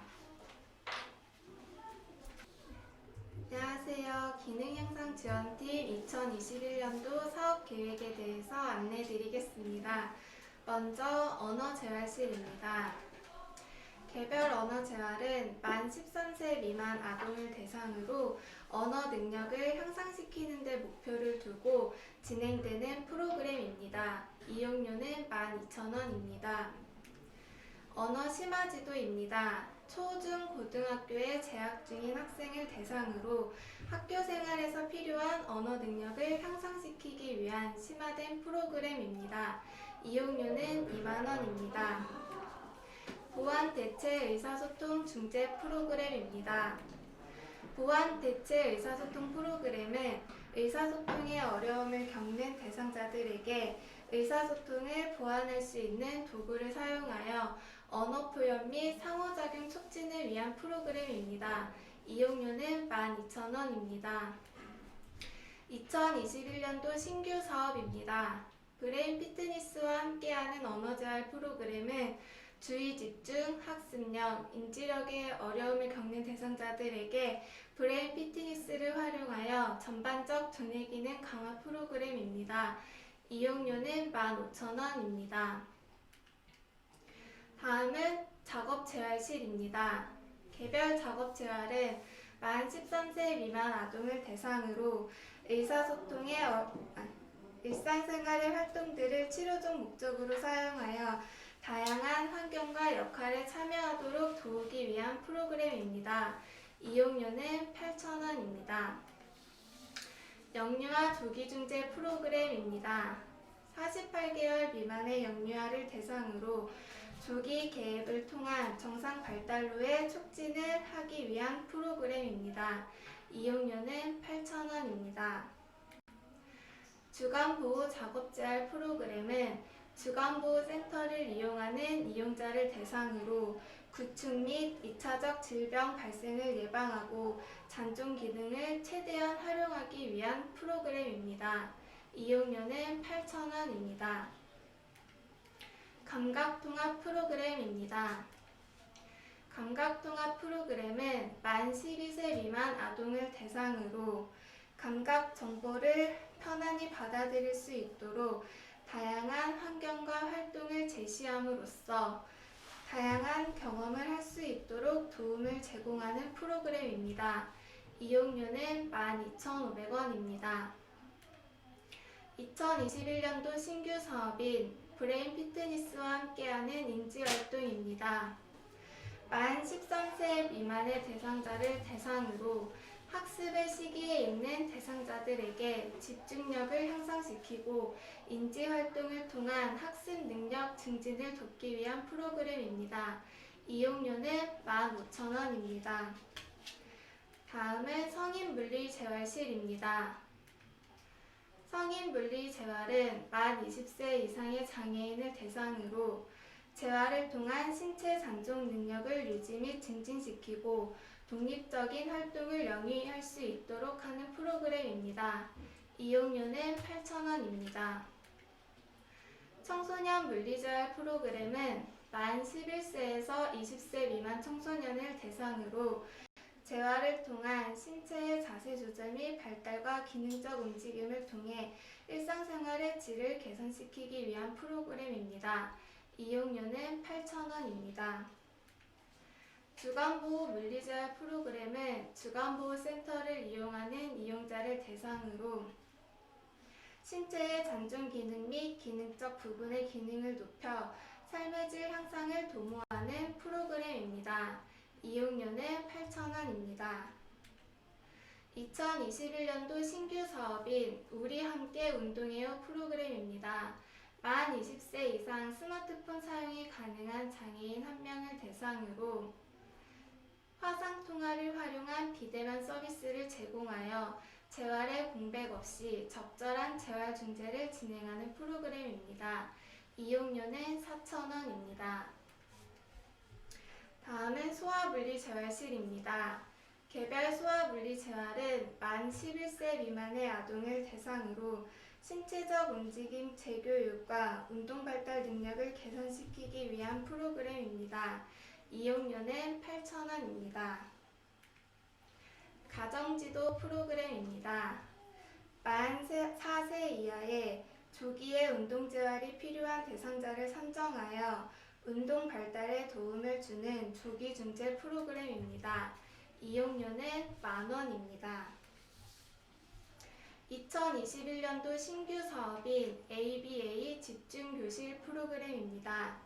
안녕하세요. 기능향상지원팀 2021년도 사업계획에 대해서 안내드리겠습니다. 먼저 언어재활실입니다. 개별 언어재활은 만 13세 미만 아동을 대상으로 언어 능력을 향상시키는 데 목표를 두고 진행되는 프로그램입니다. 이용료는 12,000원입니다. 언어 심화지도입니다. 초, 중, 고등학교에 재학 중인 학생을 대상으로 학교 생활에서 필요한 언어 능력을 향상시키기 위한 심화된 프로그램입니다. 이용료는 2만원입니다. 보완 대체 의사소통 중재 프로그램입니다. 보완 대체 의사소통 프로그램은 의사소통에 어려움을 겪는 대상자들에게 의사소통을 보완할 수 있는 도구를 사용하여 언어 표현 및 상호작용 촉진을 위한 프로그램입니다. 이용료는 12,000원입니다. 2021년도 신규 사업입니다. 브레인 피트니스와 함께하는 언어재활 프로그램은 주의 집중, 학습력, 인지력에 어려움을 겪는 대상자들에게 브레인 피트니스를 활용하여 전반적 두뇌 기능 강화 프로그램입니다. 이용료는 15,000원입니다. 다음은 작업재활실입니다. 개별 작업재활은 만 13세 미만 아동을 대상으로 일상생활의 활동들을 치료적 목적으로 사용하여 다양한 환경과 역할에 참여하도록 도우기 위한 프로그램입니다. 이용료는 8,000원입니다. 영유아 조기중재 프로그램입니다. 48개월 미만의 영유아를 대상으로 조기 개입을 통한 정상 발달로의 촉진을 하기 위한 프로그램입니다. 이용료는 8,000원입니다. 주간보호 작업재활 프로그램은 주간보호센터를 이용하는 이용자를 대상으로 구축 및 2차적 질병 발생을 예방하고 잔존 기능을 최대한 활용하기 위한 프로그램입니다. 이용료는 8,000원입니다. 감각통합 프로그램입니다. 감각통합 프로그램은 만 12세 미만 아동을 대상으로 감각 정보를 편안히 받아들일 수 있도록 다양한 환경과 활동을 제시함으로써 다양한 경험을 할 수 있도록 도움을 제공하는 프로그램입니다. 이용료는 12,500원입니다. 2021년도 신규 사업인 브레인 피트니스와 함께하는 인지활동입니다. 만 13세 미만의 대상자를 대상으로 학습의 시기에 있는 대상자들에게 집중력을 향상시키고 인지활동을 통한 학습 능력 증진을 돕기 위한 프로그램입니다. 이용료는 15,000원입니다. 다음은 성인물리재활실입니다. 성인물리재활은 만 20세 이상의 장애인을 대상으로 재활을 통한 신체 잔존 능력을 유지 및 증진시키고 독립적인 활동을 영위할 수 있도록 하는 프로그램입니다. 이용료는 8,000원입니다. 청소년 물리재활 프로그램은 만 11세에서 20세 미만 청소년을 대상으로 재활을 통한 신체의 자세 조절 및 발달과 기능적 움직임을 통해 일상생활의 질을 개선시키기 위한 프로그램입니다. 이용료는 8,000원입니다. 주간보호 물리재활 프로그램은 주간보호센터를 이용하는 이용자를 대상으로 신체의 잔존 기능 및 기능적 부분의 기능을 높여 삶의 질 향상을 도모하는 프로그램입니다. 이용료는 8,000원입니다. 2021년도 신규 사업인 우리 함께 운동해요 프로그램입니다. 만 20세 이상 스마트폰 사용이 가능한 장애인 1명을 대상으로 화상통화를 활용한 비대면 서비스를 제공하여 재활의 공백 없이 적절한 재활 중재를 진행하는 프로그램입니다. 이용료는 4,000원입니다. 다음은 소아물리재활실입니다. 개별 소아물리재활은 만 11세 미만의 아동을 대상으로 신체적 움직임 재교육과 운동발달 능력을 개선시키기 위한 프로그램입니다. 이용료는 8,000원입니다. 가정지도 프로그램입니다. 만 4세 이하의 조기에 운동재활이 필요한 대상자를 선정하여 운동 발달에 도움을 주는 조기중재 프로그램입니다. 이용료는 만원입니다. 2021년도 신규 사업인 ABA 집중교실 프로그램입니다.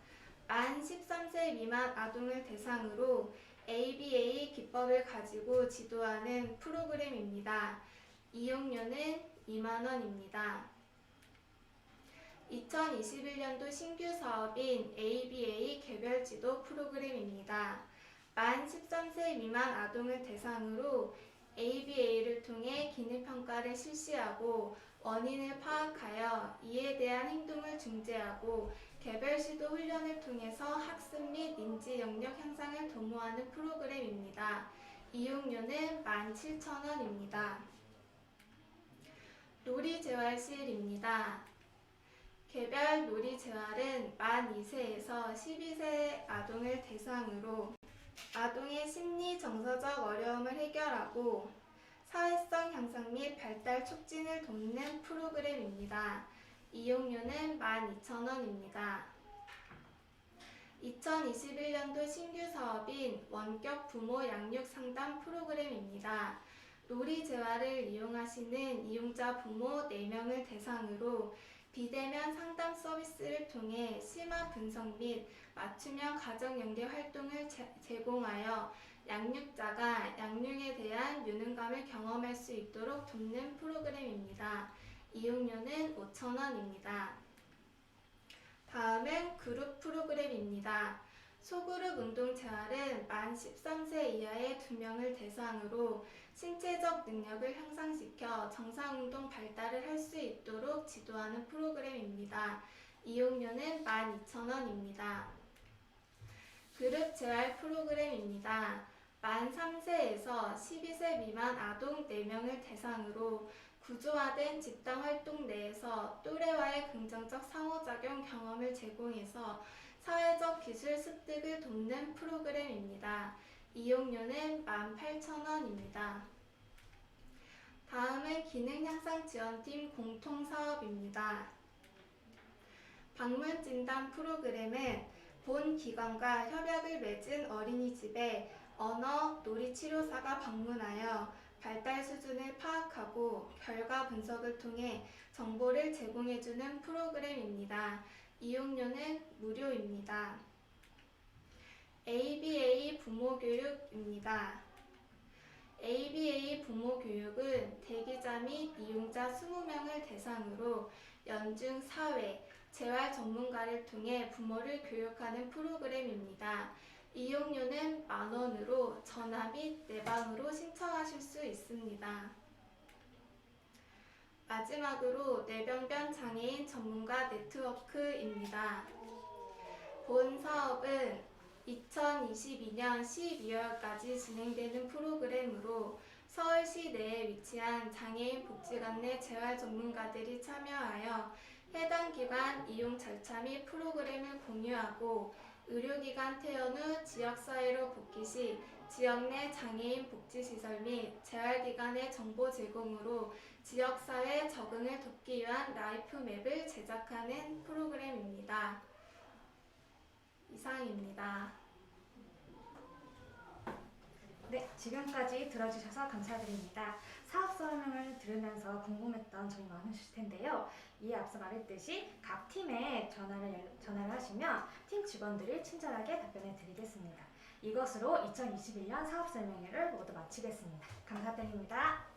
만 13세 미만 아동을 대상으로 ABA 기법을 가지고 지도하는 프로그램입니다. 이용료는 2만원입니다. 2021년도 신규 사업인 ABA 개별 지도 프로그램입니다. 만 13세 미만 아동을 대상으로 ABA를 통해 기능평가를 실시하고 원인을 파악하여 이에 대한 행동을 중재하고 개별 시도 훈련을 통해서 학습 및 인지 영역 향상을 도모하는 프로그램입니다. 이용료는 17,000원입니다. 놀이재활실입니다. 개별 놀이재활은 만 2세에서 12세 아동을 대상으로 아동의 심리 정서적 어려움을 해결하고 사회성 향상 및 발달 촉진을 돕는 프로그램입니다. 이용료는 12,000원입니다. 2021년도 신규 사업인 원격 부모 양육 상담 프로그램입니다. 놀이재활을 이용하시는 이용자 부모 4명을 대상으로 비대면 상담 서비스를 통해 심화 분석 및 맞춤형 가정 연계 활동을 제공하여 양육자가 양육에 대한 유능감을 경험할 수 있도록 돕는 프로그램입니다. 이용료는 5,000원입니다. 다음은 그룹 프로그램입니다. 소그룹 운동 재활은 만 13세 이하의 2명을 대상으로 신체적 능력을 향상시켜 정상운동 발달을 할 수 있도록 지도하는 프로그램입니다. 이용료는 12,000원입니다. 그룹 재활 프로그램입니다. 만 3세에서 12세 미만 아동 4명을 대상으로 구조화된 집단활동 내에서 또래와의 긍정적 상호작용 경험을 제공해서 사회적 기술 습득을 돕는 프로그램입니다. 이용료는 18,000원입니다. 다음은 기능향상지원팀 공통사업입니다. 방문진단 프로그램은 본 기관과 협약을 맺은 어린이집에 언어, 놀이치료사가 방문하여 발달 수준을 파악하고 결과 분석을 통해 정보를 제공해주는 프로그램입니다. 이용료는 무료입니다. ABA 부모교육입니다. ABA 부모교육은 대기자 및 이용자 20명을 대상으로 연중 사회, 재활 전문가를 통해 부모를 교육하는 프로그램입니다. 이용료는 만원으로 전화 및 내방으로 신청하실 수 있습니다. 마지막으로 뇌병변 장애인 전문가 네트워크입니다. 본 사업은 2022년 12월까지 진행되는 프로그램으로 서울시 내에 위치한 장애인 복지관 내 재활 전문가들이 참여하여 해당 기관 이용 절차 및 프로그램을 공유하고 의료기관 퇴원 후 지역사회로 복귀 시 지역 내 장애인 복지시설 및 재활기관의 정보 제공으로 지역사회 적응을 돕기 위한 라이프맵을 제작하는 프로그램입니다. 이상입니다. 네, 지금까지 들어주셔서 감사드립니다. 사업 설명을 들으면서 궁금했던 점이 많으실 텐데요. 이에 앞서 말했듯이 각 팀에 전화를 하시면 팀 직원들이 친절하게 답변해 드리겠습니다. 이것으로 2021년 사업 설명회를 모두 마치겠습니다. 감사드립니다.